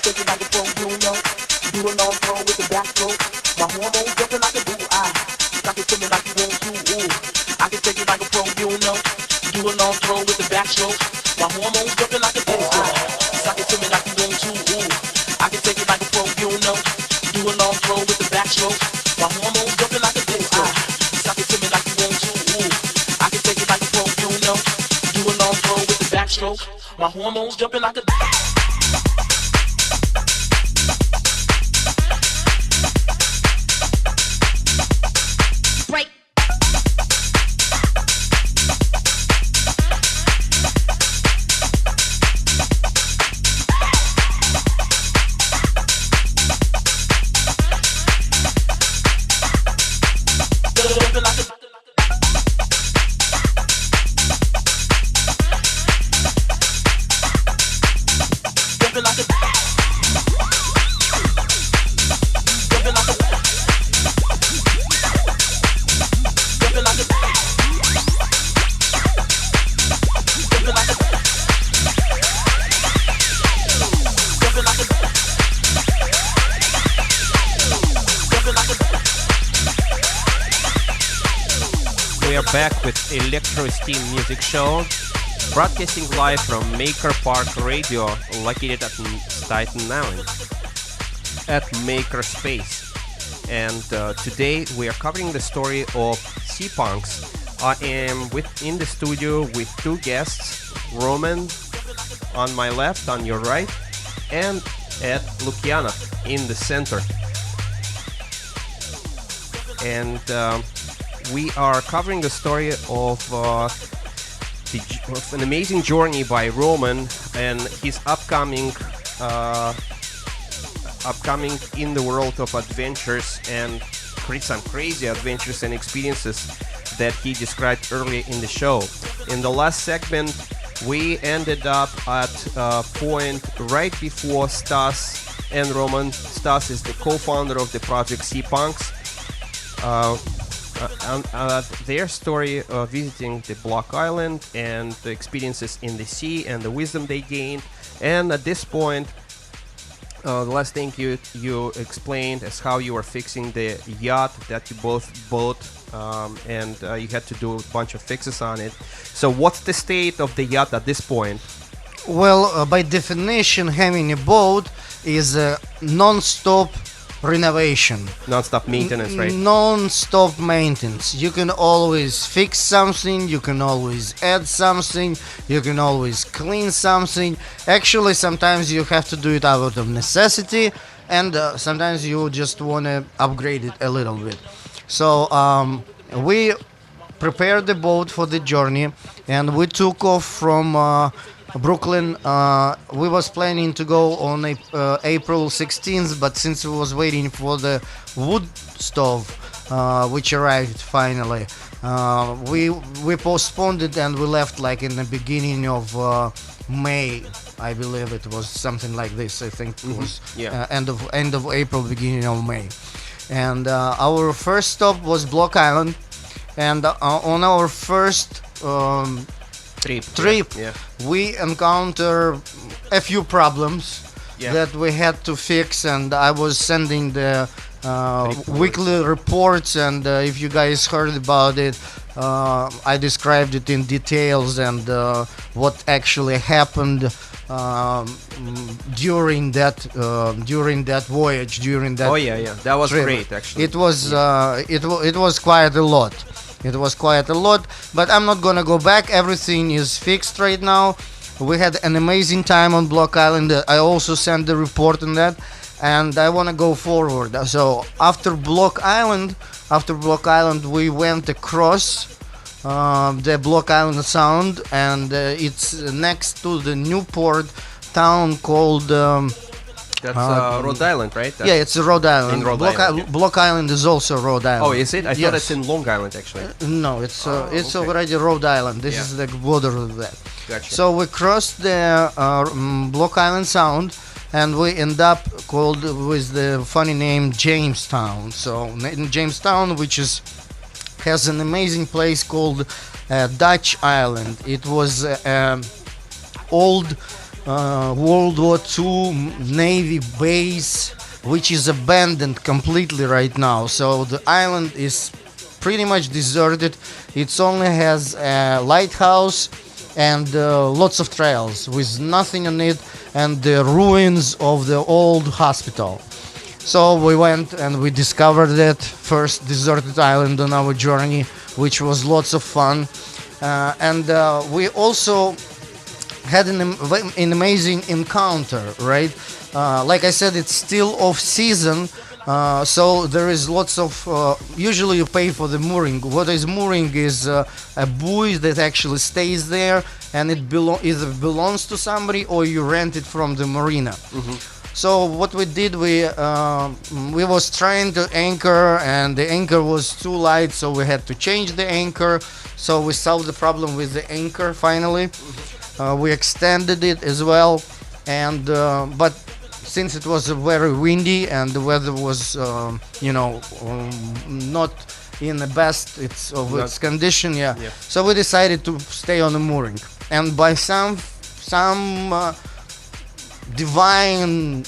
take it like a pro, you know. Do a long throw with the backstroke. My hormones jumping like a boo. Suck it to me like you want to. Ooh, I can take it like a pro, you know. Do a long throw with the backstroke. My hormones jumping like a boo. Suck it to me like you want to. Ooh, I can take it like a pro, you know. Do a long throw with the backstroke. My hormones jumping like a boo. Suck it to me like you want to. Ooh, I can take it like a pro, you know. Do a long throw with the backstroke. My hormones jumping like a break. Jumping like a jumping like a jumping like a jumping like a jumping like a jumping like a jumping like a We are back with Electrosteam Music Show, broadcasting live from Maker Park Radio, located at Staten Island, at Maker Space. And today we are covering the story of Sea Punks. I am in the studio with two guests, Roman on my left, on your right, and Ed Lukianov in the center. And we are covering the story of an amazing journey by Roman and his upcoming in the world of adventures and some crazy adventures and experiences that he described earlier in the show. In the last segment, we ended up at a point right before Stas and Roman. Stas is the co-founder of the project Sea Punks. Their story visiting the Block Island and the experiences in the sea and the wisdom they gained. And at this point, the last thing you explained is how you were fixing the yacht that you both bought, and you had to do a bunch of fixes on it. So what's the state of the yacht at this point? Well, by definition, having a boat is a non-stop renovation. Non-stop maintenance, right? Non-stop maintenance. You can always fix something, you can always add something, you can always clean something. Actually, sometimes you have to do it out of necessity, and sometimes you just want to upgrade it a little bit. So we prepared the boat for the journey, and we took off from Brooklyn. We was planning to go on April 16th, but since we was waiting for the wood stove, which arrived finally, we postponed it and we left like in the beginning of May. I believe it was something like this. I think it was end of April, beginning of May. And our first stop was Block Island, and on our first trip, we encounter a few problems that we had to fix, and I was sending the weekly reports, and if you guys heard about it, I described it in details and what actually happened during that voyage, during that that was trip. great actually. It was it was quite a lot. It was quite a lot, but I'm not gonna go back. Everything is fixed right now. We had an amazing time on Block Island. I also sent the report on that, and I want to go forward. So after Block Island, we went across the Block Island Sound, and it's next to the Newport town called. That's Rhode Island, right? It's Rhode Island. In Rhode Island, Block Island is also Rhode Island. Oh, is it? I thought it's in Long Island, actually. No, it's okay. already Rhode Island. This is the border of that. Gotcha. So we crossed the Block Island Sound, and we end up called with the funny name Jamestown. So in Jamestown, which has an amazing place called Dutch Island. It was old World War II Navy base, which is abandoned completely right now. So the island is pretty much deserted. It only has a lighthouse and lots of trails with nothing on it, and the ruins of the old hospital. So we went and we discovered that first deserted island on our journey, which was lots of fun. And we also had an amazing encounter, right? Like I said, it's still off season, so there is lots of. Usually, you pay for the mooring. What is mooring is a buoy that actually stays there, and it either belongs to somebody or you rent it from the marina. So what we did, we was trying to anchor, and the anchor was too light, so we had to change the anchor. So we solved the problem with the anchor finally. We extended it as well, and but since it was very windy and the weather was, not in the best of its condition, yeah. So we decided to stay on the mooring, and by some divine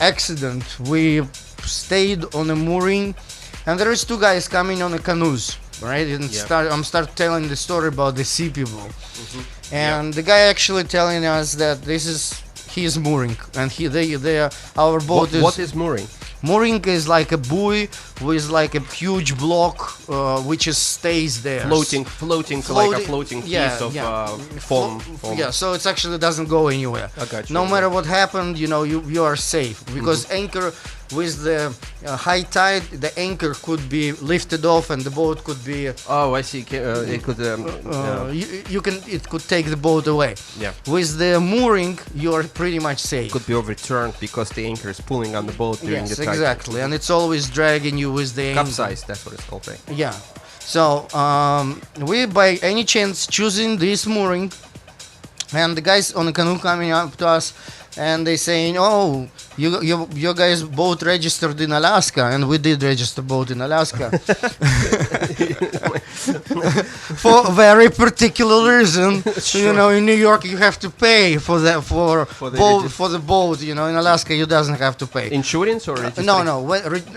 accident, we stayed on a mooring, and there is two guys coming on the canoes, right? And I'm start telling the story about the sea people, and the guy actually telling us that this is his mooring, and they are our boat. What is mooring? Mooring is like a buoy with like a huge block, which stays there. Floating, like a floating piece of foam. Yeah, so it actually doesn't go anywhere. I got you. No matter what happened, you are safe, because anchor with the high tide, the anchor could be lifted off and the boat could be. Oh, I see. It could. It could take the boat away. Yeah. With the mooring, you are pretty much safe. Could be overturned because the anchor is pulling on the boat during the tide. Exactly, and it's always dragging you with the anchor. Capsize, that's what it's called, right? Yeah. So we, by any chance, choosing this mooring, and the guys on the canoe coming up to us, and they saying, "Oh, you guys boat registered in Alaska," and we did register boat in Alaska for a very particular reason. Sure. In New York you have to pay for the boat. In Alaska you doesn't have to pay. Insurance or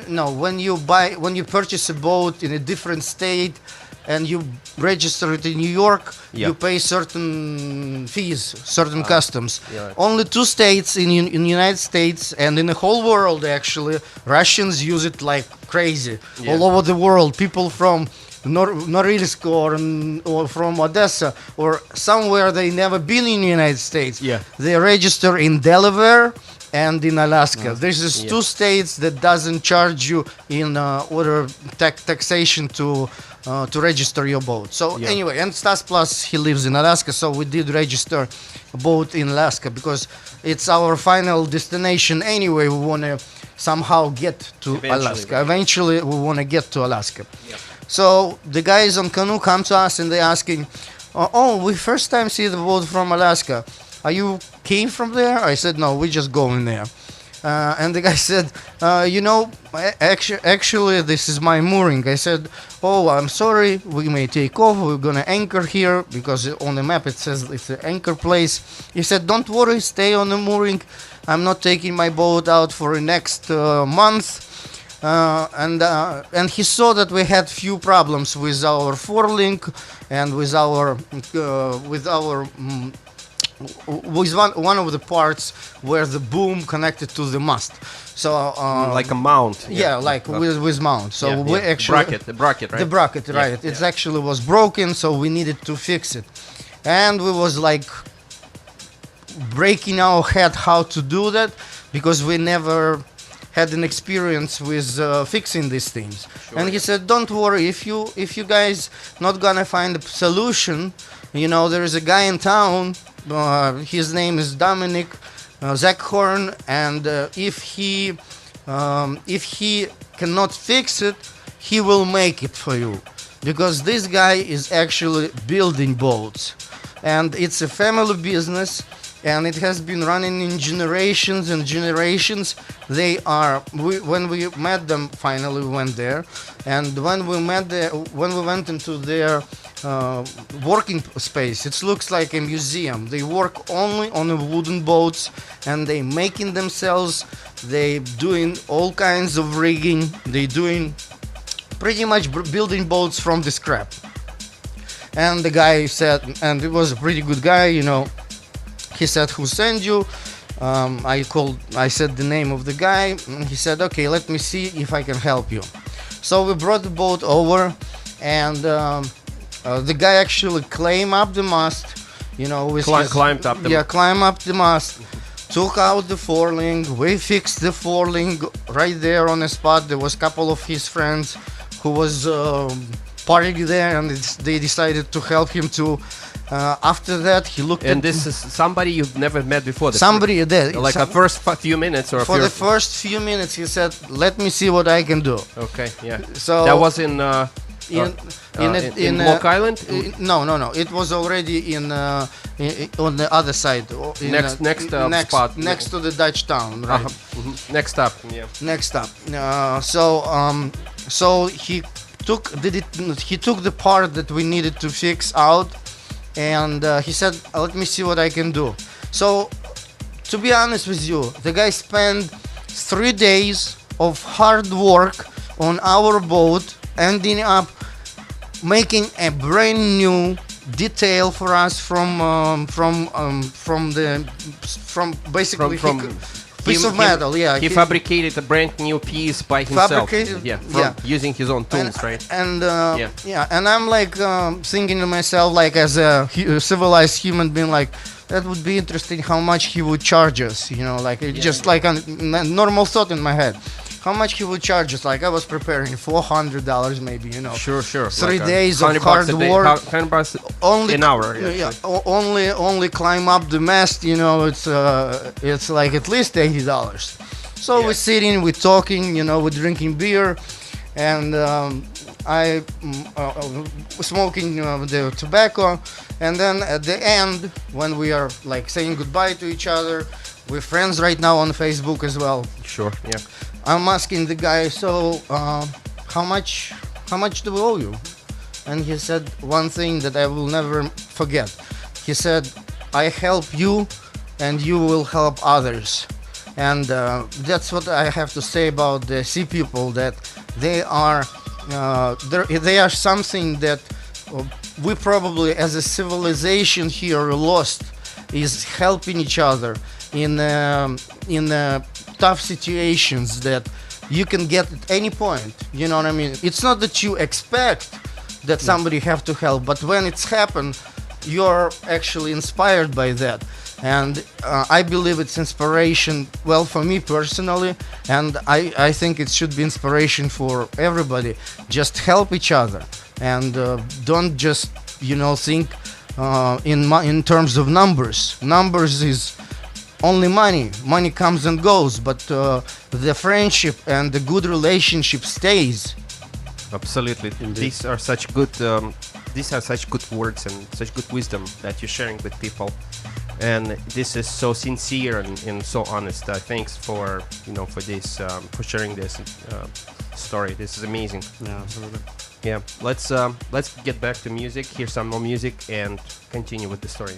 No. When you purchase a boat in a different state and you register it in New York, you pay certain fees, certain customs. Yeah. Only two states in the United States and in the whole world, actually, Russians use it like crazy. Yeah. All over the world, people from Norilsk or from Odessa or somewhere they never been in the United States. Yeah. They register in Delaware and in Alaska. This is two states that doesn't charge you in order taxation to register your boat. So anyway, and Stas Plus, he lives in Alaska, so we did register a boat in Alaska because it's our final destination anyway. We want to somehow get to Alaska. Right? Eventually, we want to get to Alaska. Yeah. So the guys on canoe come to us and they're asking, we first time see the boat from Alaska. Are you came from there? I said, no, we just going there. And the guy said, actually, this is my mooring. I said, oh, I'm sorry, we may take off. We're going to anchor here because on the map it says it's an anchor place. He said, don't worry, stay on the mooring. I'm not taking my boat out for the next month. And he saw that we had few problems with our forelink and with one of the parts where the boom connected to the mast. So like a mount. With mount. So we actually the bracket, right? The bracket, right? It actually was broken, so we needed to fix it, and we was like breaking our head how to do that because we never had an experience with fixing these things. Sure. And he said, don't worry, if you guys not gonna find a solution, there is a guy in town, his name is Dominic Zackhorn, and if he cannot fix it, he will make it for you, because this guy is actually building boats, and it's a family business, and it has been running in generations and generations. When we met them, finally we went there, and when we went into their uh, working space. It looks like a museum. They work only on the wooden boats, and they making themselves. They doing all kinds of rigging. They doing pretty much building boats from the scrap. And the guy said, and it was a pretty good guy, you know. He said, "Who sent you?" I said the name of the guy, and he said, "Okay, let me see if I can help you." So we brought the boat over, and the guy actually climbed up the mast, you know, with Climbed up the climb up the mast, took out the foreling. We fixed the foreling right there on the spot. There was a couple of his friends who was partying there, and they decided to help him too. After that, he looked And at this is somebody you've never met before. somebody there. Like a first few minutes or For the first few minutes, he said, "Let me see what I can do." Okay, yeah. So That was in in Long Island. no. It was already on the other side. Next spot. next to the Dutch town. Right. Next up, yeah. Next up. So he took the part that we needed to fix out, and he said, "Let me see what I can do." So, to be honest with you, the guy spent 3 days of hard work on our boat, ending up making a brand new detail for us from basically piece of metal. Yeah, he fabricated a brand new piece by himself. Fabricated, using his own tools, right? And and I'm like thinking to myself, like as a civilized human being, like that would be interesting. How much he would charge us? You know, like just like a normal thought in my head. How much he would charge us? Like I was preparing $400 maybe, you know. Sure. 3 like days of hard work. $100 Only an hour. Only climb up the mast. You know, it's like at least $80. So we're sitting, we're talking, you know, we're drinking beer, and I smoking the tobacco, and then at the end when we are like saying goodbye to each other, we're friends right now on Facebook as well. Sure, yeah. I'm asking the guy, so how much do we owe you? And he said one thing that I will never forget. He said, "I help you, and you will help others." And that's what I have to say about the sea people. That they are something that we probably, as a civilization here, lost. Is helping each other in tough situations that you can get at any point. You know what I mean? It's not that you expect that somebody have to help, but when it's happened, you're actually inspired by that. And I believe it's inspiration, well, for me personally, and I think it should be inspiration for everybody. Just help each other, and don't just, you know, think in terms of numbers. Numbers is only money. Money comes and goes, but the friendship and the good relationship stays. Absolutely. These are such good words and such good wisdom that you're sharing with people. And this is so sincere and so honest. Thanks for this for sharing this story. This is amazing. Yeah, absolutely. Yeah, let's get back to music. Hear some more music and continue with the story.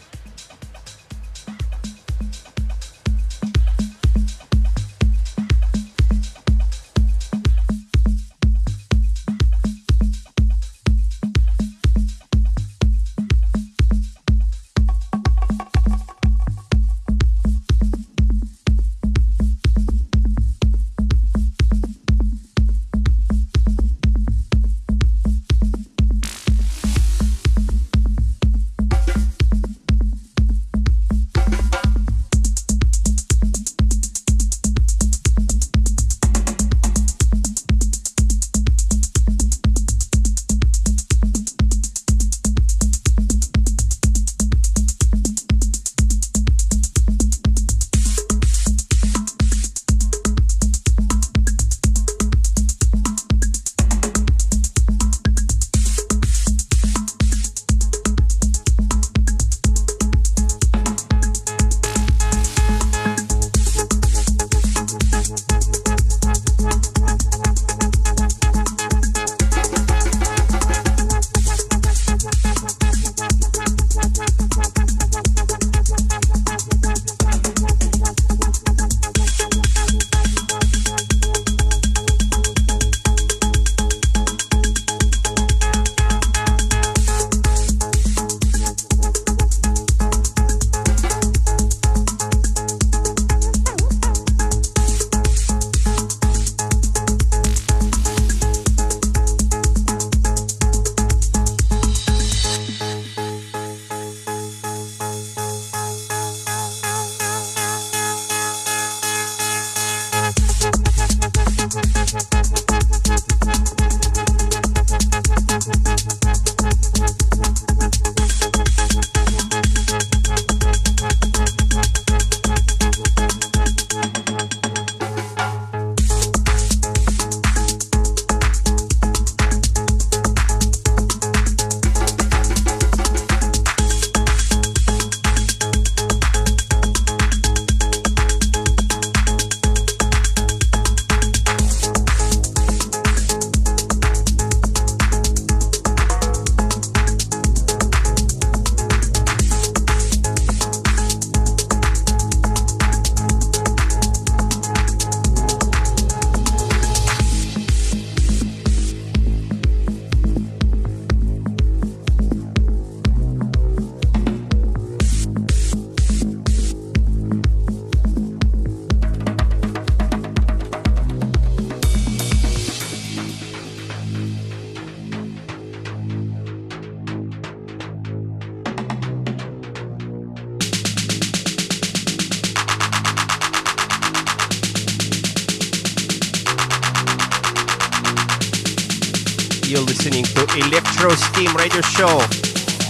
You're listening to Electrosteam Radio Show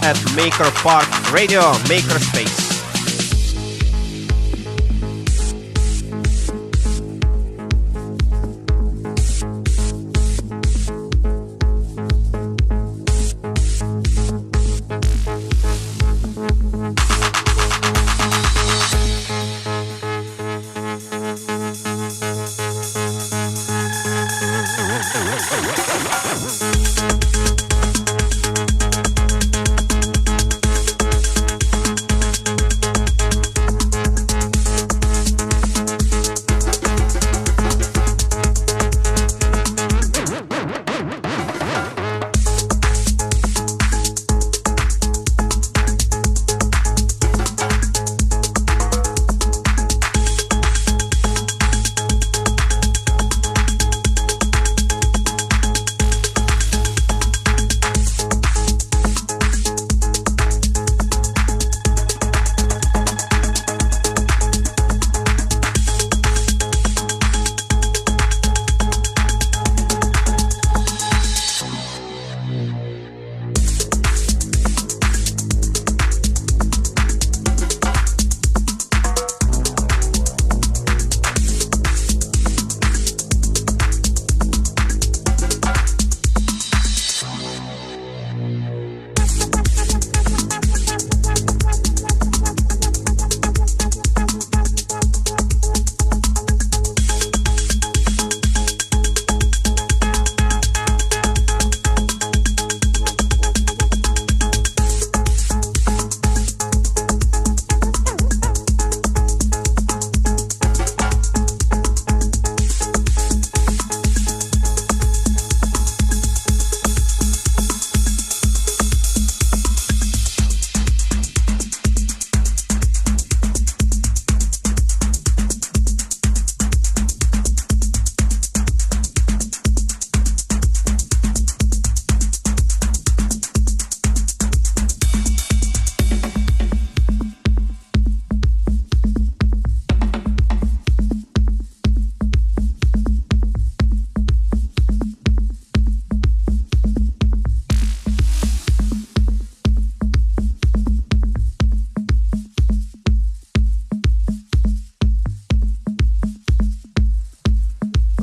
at Maker Park Radio, Makerspace.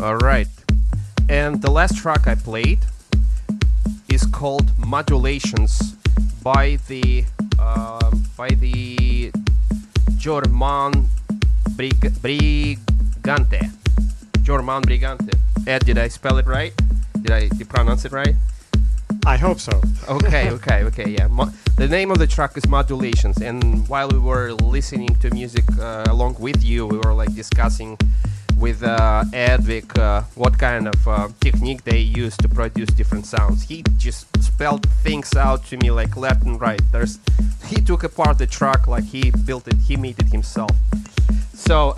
Alright, and the last track I played is called Modulations by the German Brigante. German Brigante. Ed, did I spell it right? Did you pronounce it right? I hope so. Okay, yeah. The name of the track is Modulations, and while we were listening to music along with you, we were like discussing with Edvik what kind of technique they use to produce different sounds. He just spelled things out to me like left and right. He took apart the track like he built it, he made it himself. So,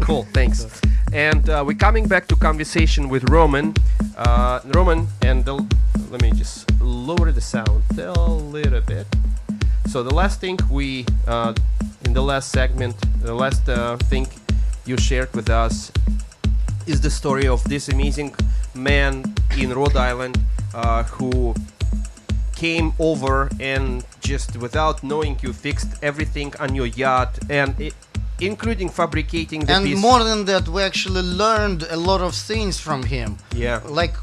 cool, thanks. And we're coming back to conversation with Roman. Let me just lower the sound a little bit. So the last thing in the last segment, the last thing you shared with us is the story of this amazing man in Rhode Island who came over and just without knowing you fixed everything on your yacht, and including fabricating the and piece. More than that, we actually learned a lot of things from him. Yeah. Like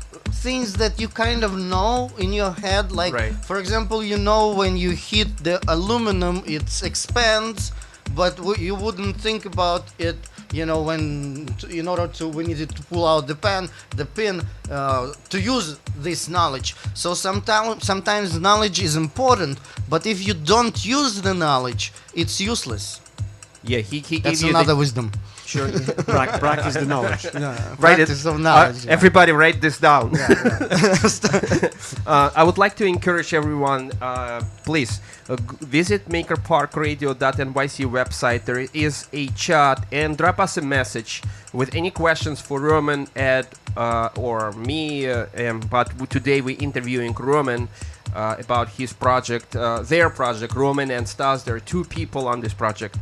things that you kind of know in your head. Like, right. For example, you know when you hit the aluminum, it expands, but you wouldn't think about it. You know, we needed to pull out the pin to use this knowledge. So sometimes knowledge is important, but if you don't use the knowledge, it's useless. Yeah, he gave That's you another wisdom. Sure. Practice the knowledge. Practice of knowledge. Everybody write this down. Yeah. I would like to encourage everyone, please visit makerparkradio.nyc website. There is a chat, and drop us a message with any questions for Roman, Ed, or me. But today we're interviewing Roman about his project, their project, Roman and Stas. There are two people on this project.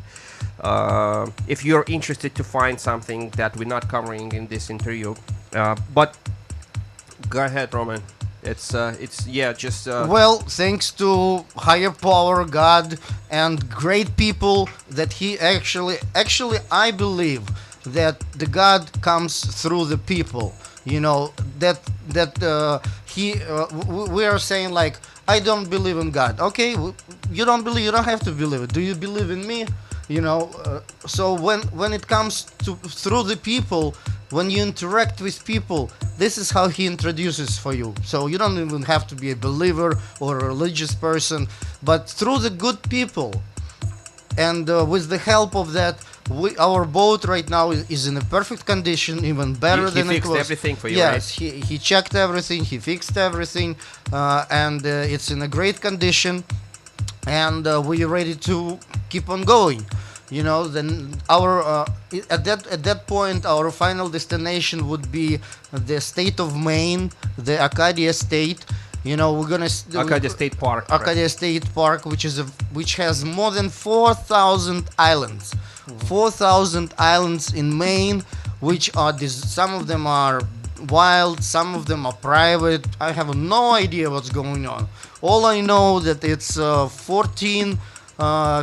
If you're interested to find something that we're not covering in this interview, but go ahead, Roman. It's yeah, just Well, thanks to higher power, God, and great people that he actually I believe that the God comes through the people. You know that we are saying like I don't believe in God. Okay, you don't believe. You don't have to believe it. Do you believe in me? So when it comes to through the people, when you interact with people, this is how he introduces for you. So you don't even have to be a believer or a religious person, but through the good people, and with the help of that, our boat right now is in a perfect condition, even better than it was. He fixed everything for you, yes, right? he checked everything, he fixed everything, and it's in a great condition, and we're ready to keep on going. Then our at that point, our final destination would be the state of Maine, the Acadia State. We're gonna Acadia State Park. Acadia State Park, which has more than 4,000 islands. 4,000 islands in Maine, which are some of them are wild, some of them are private. I have no idea what's going on. All I know that it's 14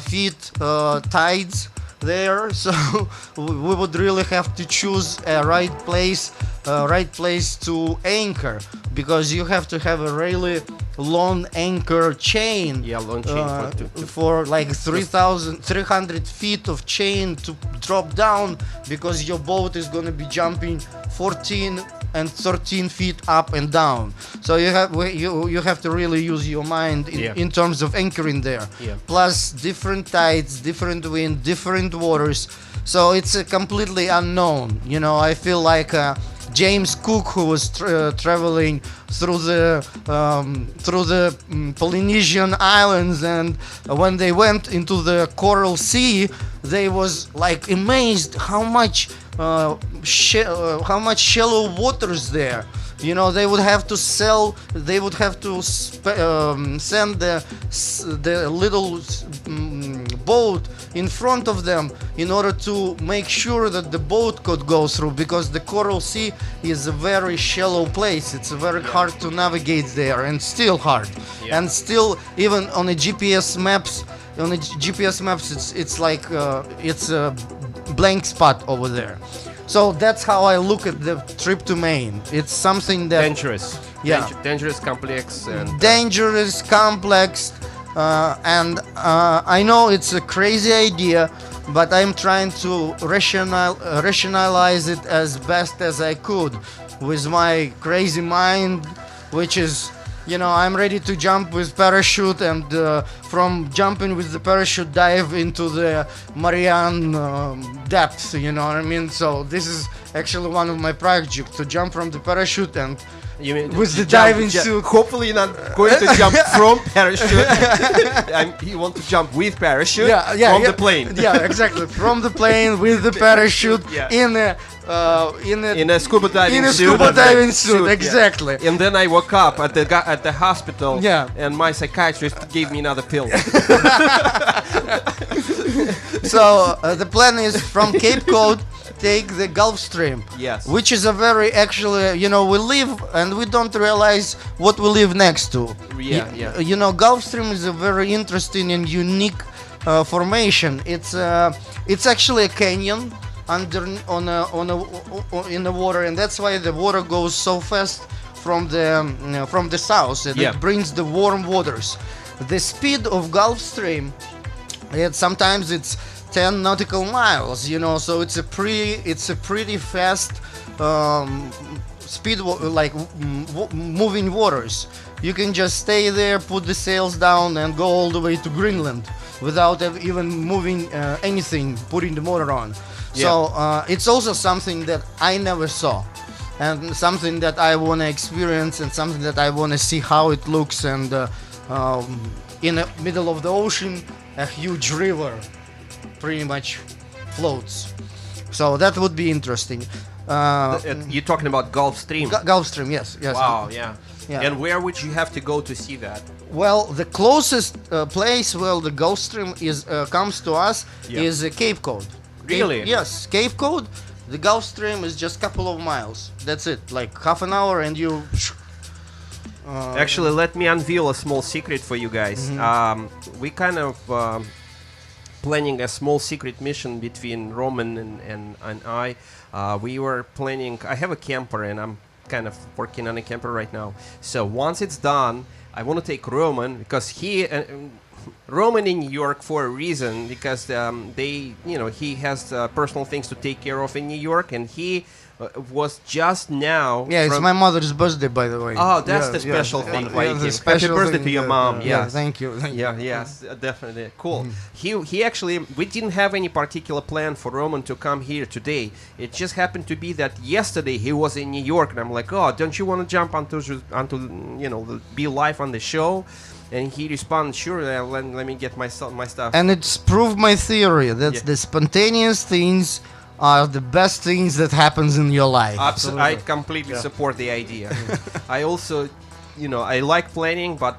feet tides there, so we would really have to choose a right place to anchor, because you have to have a really long anchor chain. Yeah, long chain for like 300 feet of chain to drop down, because your boat is going to be jumping 14 and 13 feet up and down. So you have to really use your mind in terms of anchoring there. Yeah. Plus different tides, different wind, different waters. So it's completely unknown. I feel like James Cook, who was traveling through the Polynesian islands, and when they went into the Coral Sea, they was like amazed how much shallow waters there. They would have to send the little boat in front of them in order to make sure that the boat could go through, because the Coral Sea is a very shallow place. It's very hard to navigate there, and still hard. And still, even on the GPS maps, it's like it's a blank spot over there. So that's how I look at the trip to Maine. It's something that dangerous. Yeah. Dangerous, complex, and dangerous, complex, and I know it's a crazy idea, but I'm trying to rationalize it as best as I could with my crazy mind, which is, I'm ready to jump with parachute, and from jumping with the parachute, dive into the Marianne depths, you know what I mean? So this is actually one of my projects, to jump from the parachute and with the diving suit. Hopefully you're not going to jump from parachute. You want to jump with parachute from the plane. Yeah, exactly. From the plane with the parachute in a scuba diving suit. Scuba diving suit, exactly. And then I woke up at the hospital. Yeah. And my psychiatrist gave me another pill. So the plan is from Cape Cod take the Gulf Stream. Yes. Which is a very actually, we live and we don't realize what we live next to. Yeah. Gulf Stream is a very interesting and unique formation. It's actually a canyon in the water, and that's why the water goes so fast from the south. It brings the warm waters. The speed of Gulf Stream, sometimes it's 10 nautical miles, so it's a pretty fast speed, moving waters. You can just stay there, put the sails down, and go all the way to Greenland without even moving anything, putting the motor on. So it's also something that I never saw, and something that I want to experience, and something that I want to see how it looks. And in the middle of the ocean, a huge river pretty much floats. So that would be interesting. You're talking about Gulf Stream. Gulf Stream, yes. Wow, yeah. And where would you have to go to see that? Well, the closest place where the Gulf Stream comes to us is Cape Cod. Really? Yes, Cape Cod. The Gulf Stream is just a couple of miles. That's it, like half an hour, and you Actually, let me unveil a small secret for you guys. We kind of planning a small secret mission between Roman and I. We were planning. I have a camper, and I'm kind of working on a camper right now. So once it's done, I want to take Roman because Roman in New York for a reason, because he has personal things to take care of in New York, and he was just now. Yeah, it's my mother's birthday, by the way. Oh, that's the special thing. Yeah, the Happy special birthday thing, to your mom. Yeah, Yes. thank you. Yeah, yes, definitely. Cool. He actually, we didn't have any particular plan for Roman to come here today. It just happened to be that yesterday he was in New York, and I'm like, oh, don't you want to jump onto be live on the show? And he responded, sure, let me get my stuff. And it's proved my theory that the spontaneous things are the best things that happens in your life. I completely support the idea. I also, I like planning, but,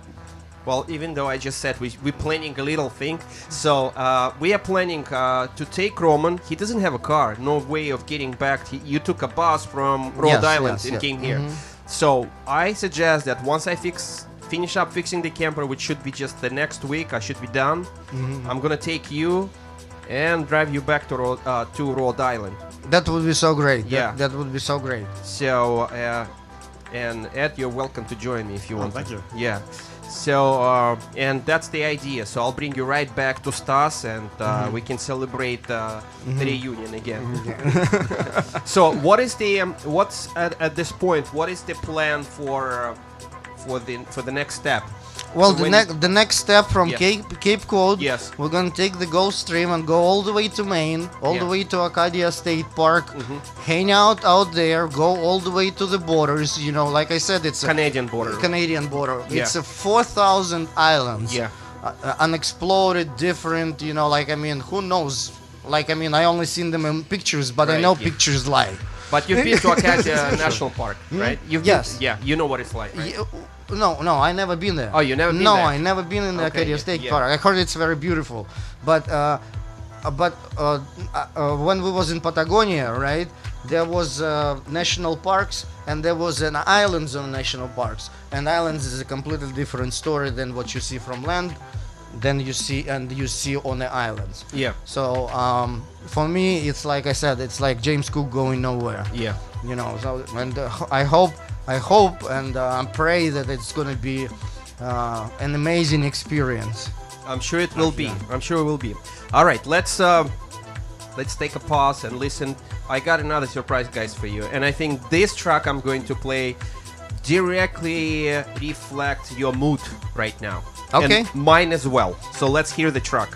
well, even though I just said we're planning a little thing, so we are planning to take Roman. He doesn't have a car, no way of getting back. You took a bus from Rhode Island and came here. So I suggest that once I finish up fixing the camper, which should be just the next week, I should be done. I'm gonna take you and drive you back to Rhode Island. That would be so great. Yeah. That would be so great. So, and Ed, you're welcome to join me if you want. Thank you. Yeah. So, and that's the idea. So I'll bring you right back to Stas, and we can celebrate the reunion again. So, what is what's at this point? What is the plan for the next step? Well, So the next step from Yeah. Cape Cod, Yes. we're gonna take the Gulf Stream and go all the way to Maine, all the way to Acadia State Park, hang out there, go all the way to the borders. Like I said, it's a Canadian border. Canadian border. Yeah. It's a 4,000 islands. Yeah. Unexplored, different. Who knows? I only seen them in pictures, but I Right, know yeah. pictures lie. But you've been to Acadia National Park, right? Yes. Yeah, you know what it's like, right? No, I never been there. Oh, you never been no, there? I never been in the Okay, Acadia yeah, State yeah. Park. I heard it's very beautiful, but when we was in Patagonia, right, there was national parks and there was an islands on national parks, and islands is a completely different story than what you see from land, than you see on the islands. Yeah. So for me, it's like I said, it's like James Cook going nowhere. Yeah. So, and I hope and I pray that it's gonna be an amazing experience. I'm sure it will be. I'm sure it will be. All right, let's take a pause and listen. I got another surprise, guys, for you, and I think this track I'm going to play directly reflect your mood right now. Okay. And mine as well. So let's hear the track.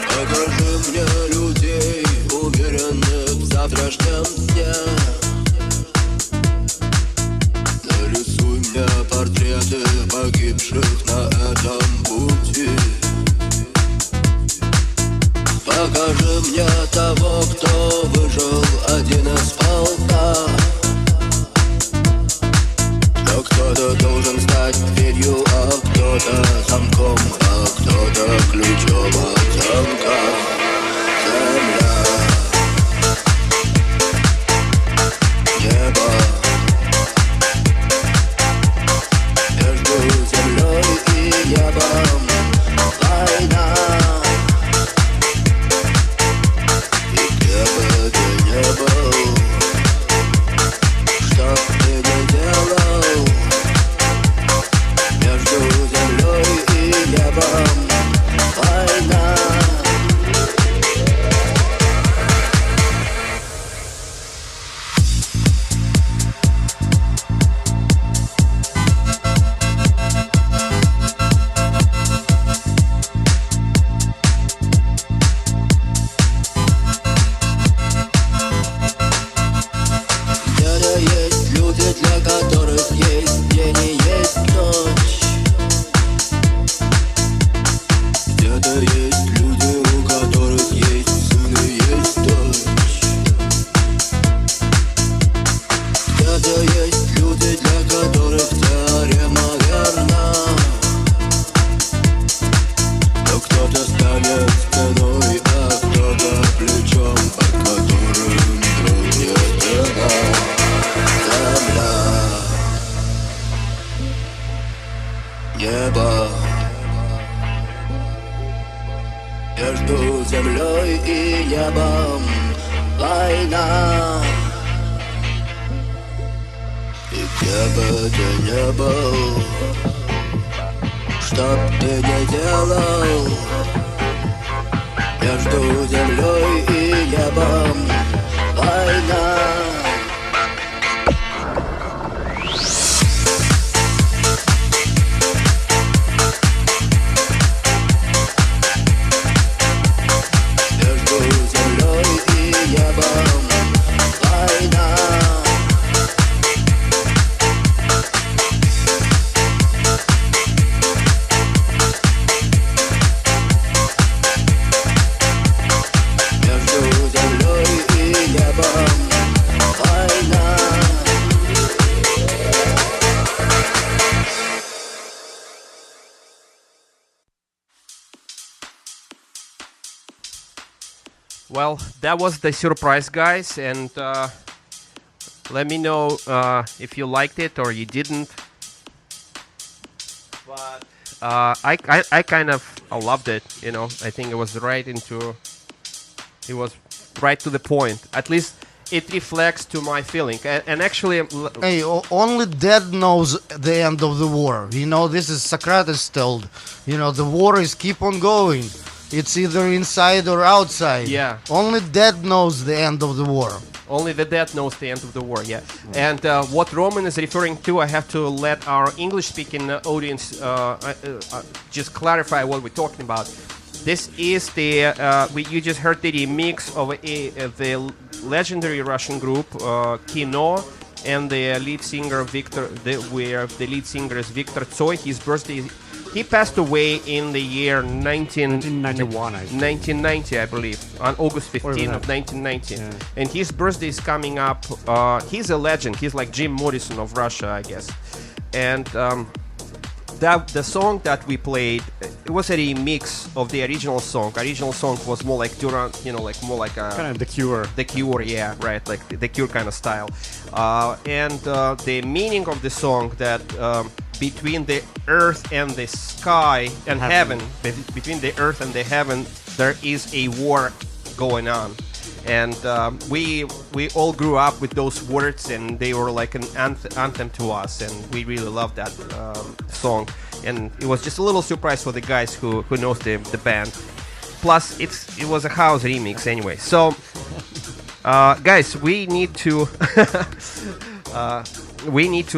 Покажи мне людей, уверенных в завтрашнем дне. Нарисуй мне портреты погибших на этом пути. Покажи мне того, кто выжил один из полка. Но кто-то должен стать дверью, а кто-то замком, а кто-то ключом от замка. Земля, небо, между землей и небом война. И где бы ты ни был, что б ты ни делал, между землей и небом война. землей и небом война. И где бы ты не был, чтоб ты не делал, между землей и небом война. Well, that was the surprise, guys, and let me know if you liked it or you didn't. But I kind of loved it. You know, I think it was right to the point. At least it reflects to my feeling. And actually, Hey, only dead knows the end of the war. You know, this is Socrates told. You know, the war is keep on going. It's either inside or outside. Yeah. Only dead knows the end of the war. only the dead knows the end of the war. Yeah. And what Roman is referring to, I have to let our English-speaking audience just clarify what we're talking about. This is the you just heard the remix of the legendary Russian group Kino, and the lead singer where the lead singer is Viktor Tsoi. His birthday, he passed away in the year 1990, I believe, on August 15 of 1990. Yeah. And his birthday is coming up. He's a legend. He's like Jim Morrison of Russia, I guess. And the song that we played, it was a remix of the original song. Original song was more like Duran, like more like a kind of The Cure. The Cure, yeah, right, like the Cure kind of style. And the meaning of the song that between the earth and the sky and heaven, between the earth and the heaven, there is a war going on. And we all grew up with those words, and they were like an anthem to us, and we really loved that song. And it was just a little surprise for the guys who knows the band. Plus, it was a house remix anyway. So, guys, we need to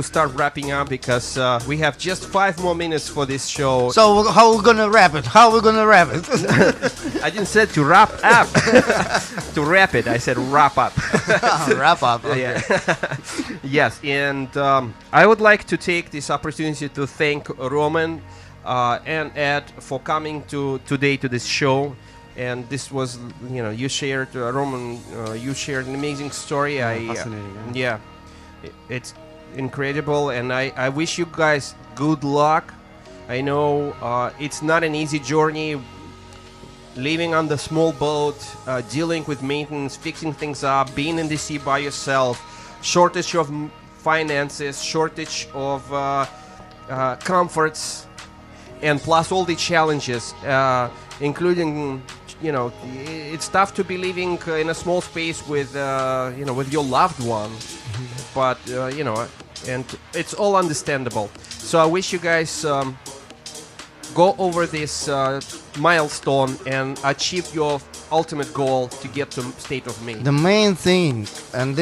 start wrapping up because we have just 5 more minutes for this show. So how are we gonna wrap it? How are we gonna wrap it? I didn't say to wrap up. To wrap it, I said wrap up. Wrap up. Okay. Yeah. Yes, and I would like to take this opportunity to thank Roman and Ed for coming today to this show. And this was, you shared, Roman, you shared an amazing story. Fascinating. Yeah, it's incredible, and I wish you guys good luck. I know it's not an easy journey, living on the small boat, dealing with maintenance, fixing things up, being in the sea by yourself, shortage of finances, shortage of comforts, and plus all the challenges, including, it's tough to be living in a small space with, with your loved one. But, and it's all understandable. So I wish you guys go over this milestone and achieve your ultimate goal to get to state of May. The main thing, and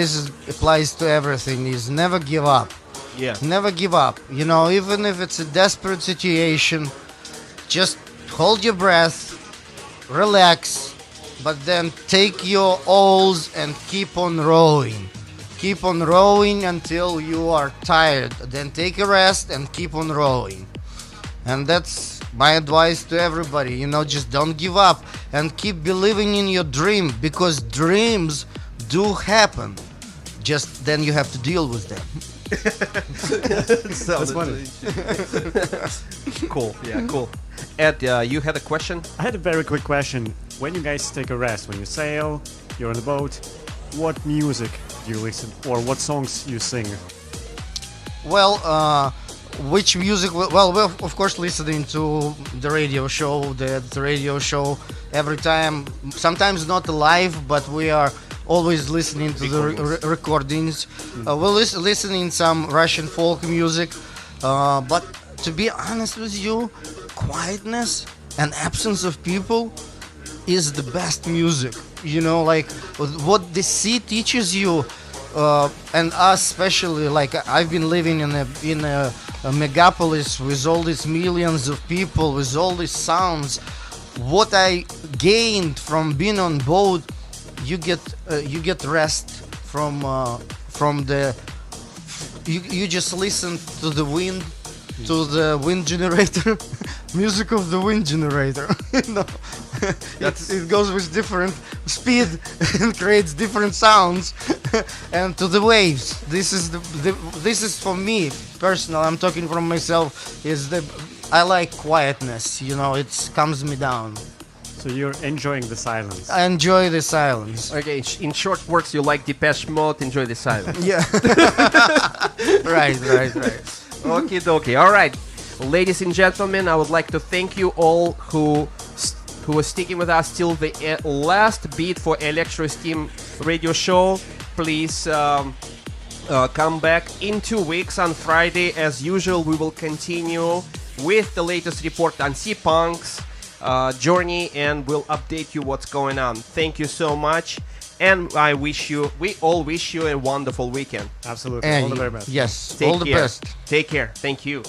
applies to everything, is never give up. Yeah. Never give up. Even if it's a desperate situation, just hold your breath, relax, but then take your oars and keep on rowing. Keep on rowing until you are tired. Then take a rest and keep on rowing. And that's my advice to everybody. Just don't give up and keep believing in your dream, because dreams do happen. Just then you have to deal with them. That's funny. Cool. Yeah, cool. Ed, you had a question? I had a very quick question. When you guys take a rest, when you sail, you're on the boat, what music do you listen, or what songs you sing? Well, which music? Well, we're of course listening to the radio show, the radio show, every time. Sometimes not live, but we are always listening to the recordings. We're listening some Russian folk music, but to be honest with you, quietness and absence of people is the best music. You know, like what the sea teaches you, and us especially. Like I've been living in a megapolis with all these millions of people, with all these sounds. What I gained from being on boat, you get rest from the. You just listen to the wind, to the wind generator, music of the wind generator. You know, it goes with different speed and creates different sounds, and to the waves. This is this is for me personal. I'm talking from myself. I like quietness. You know, it calms me down. So you're enjoying the silence. I enjoy the silence. Okay, in short words, you like Depeche Mode, enjoy the silence. Yeah. Right. Okie dokie. All right, ladies and gentlemen, I would like to thank you all who are sticking with us till the last beat for Electrosteam radio show. Please come back in 2 weeks on Friday. As usual, we will continue with the latest report on C-Punk's journey, and we'll update you what's going on. Thank you so much, and we all wish you a wonderful weekend. Absolutely. And all the very best. yes, Take all the care. best. Take care. Thank you.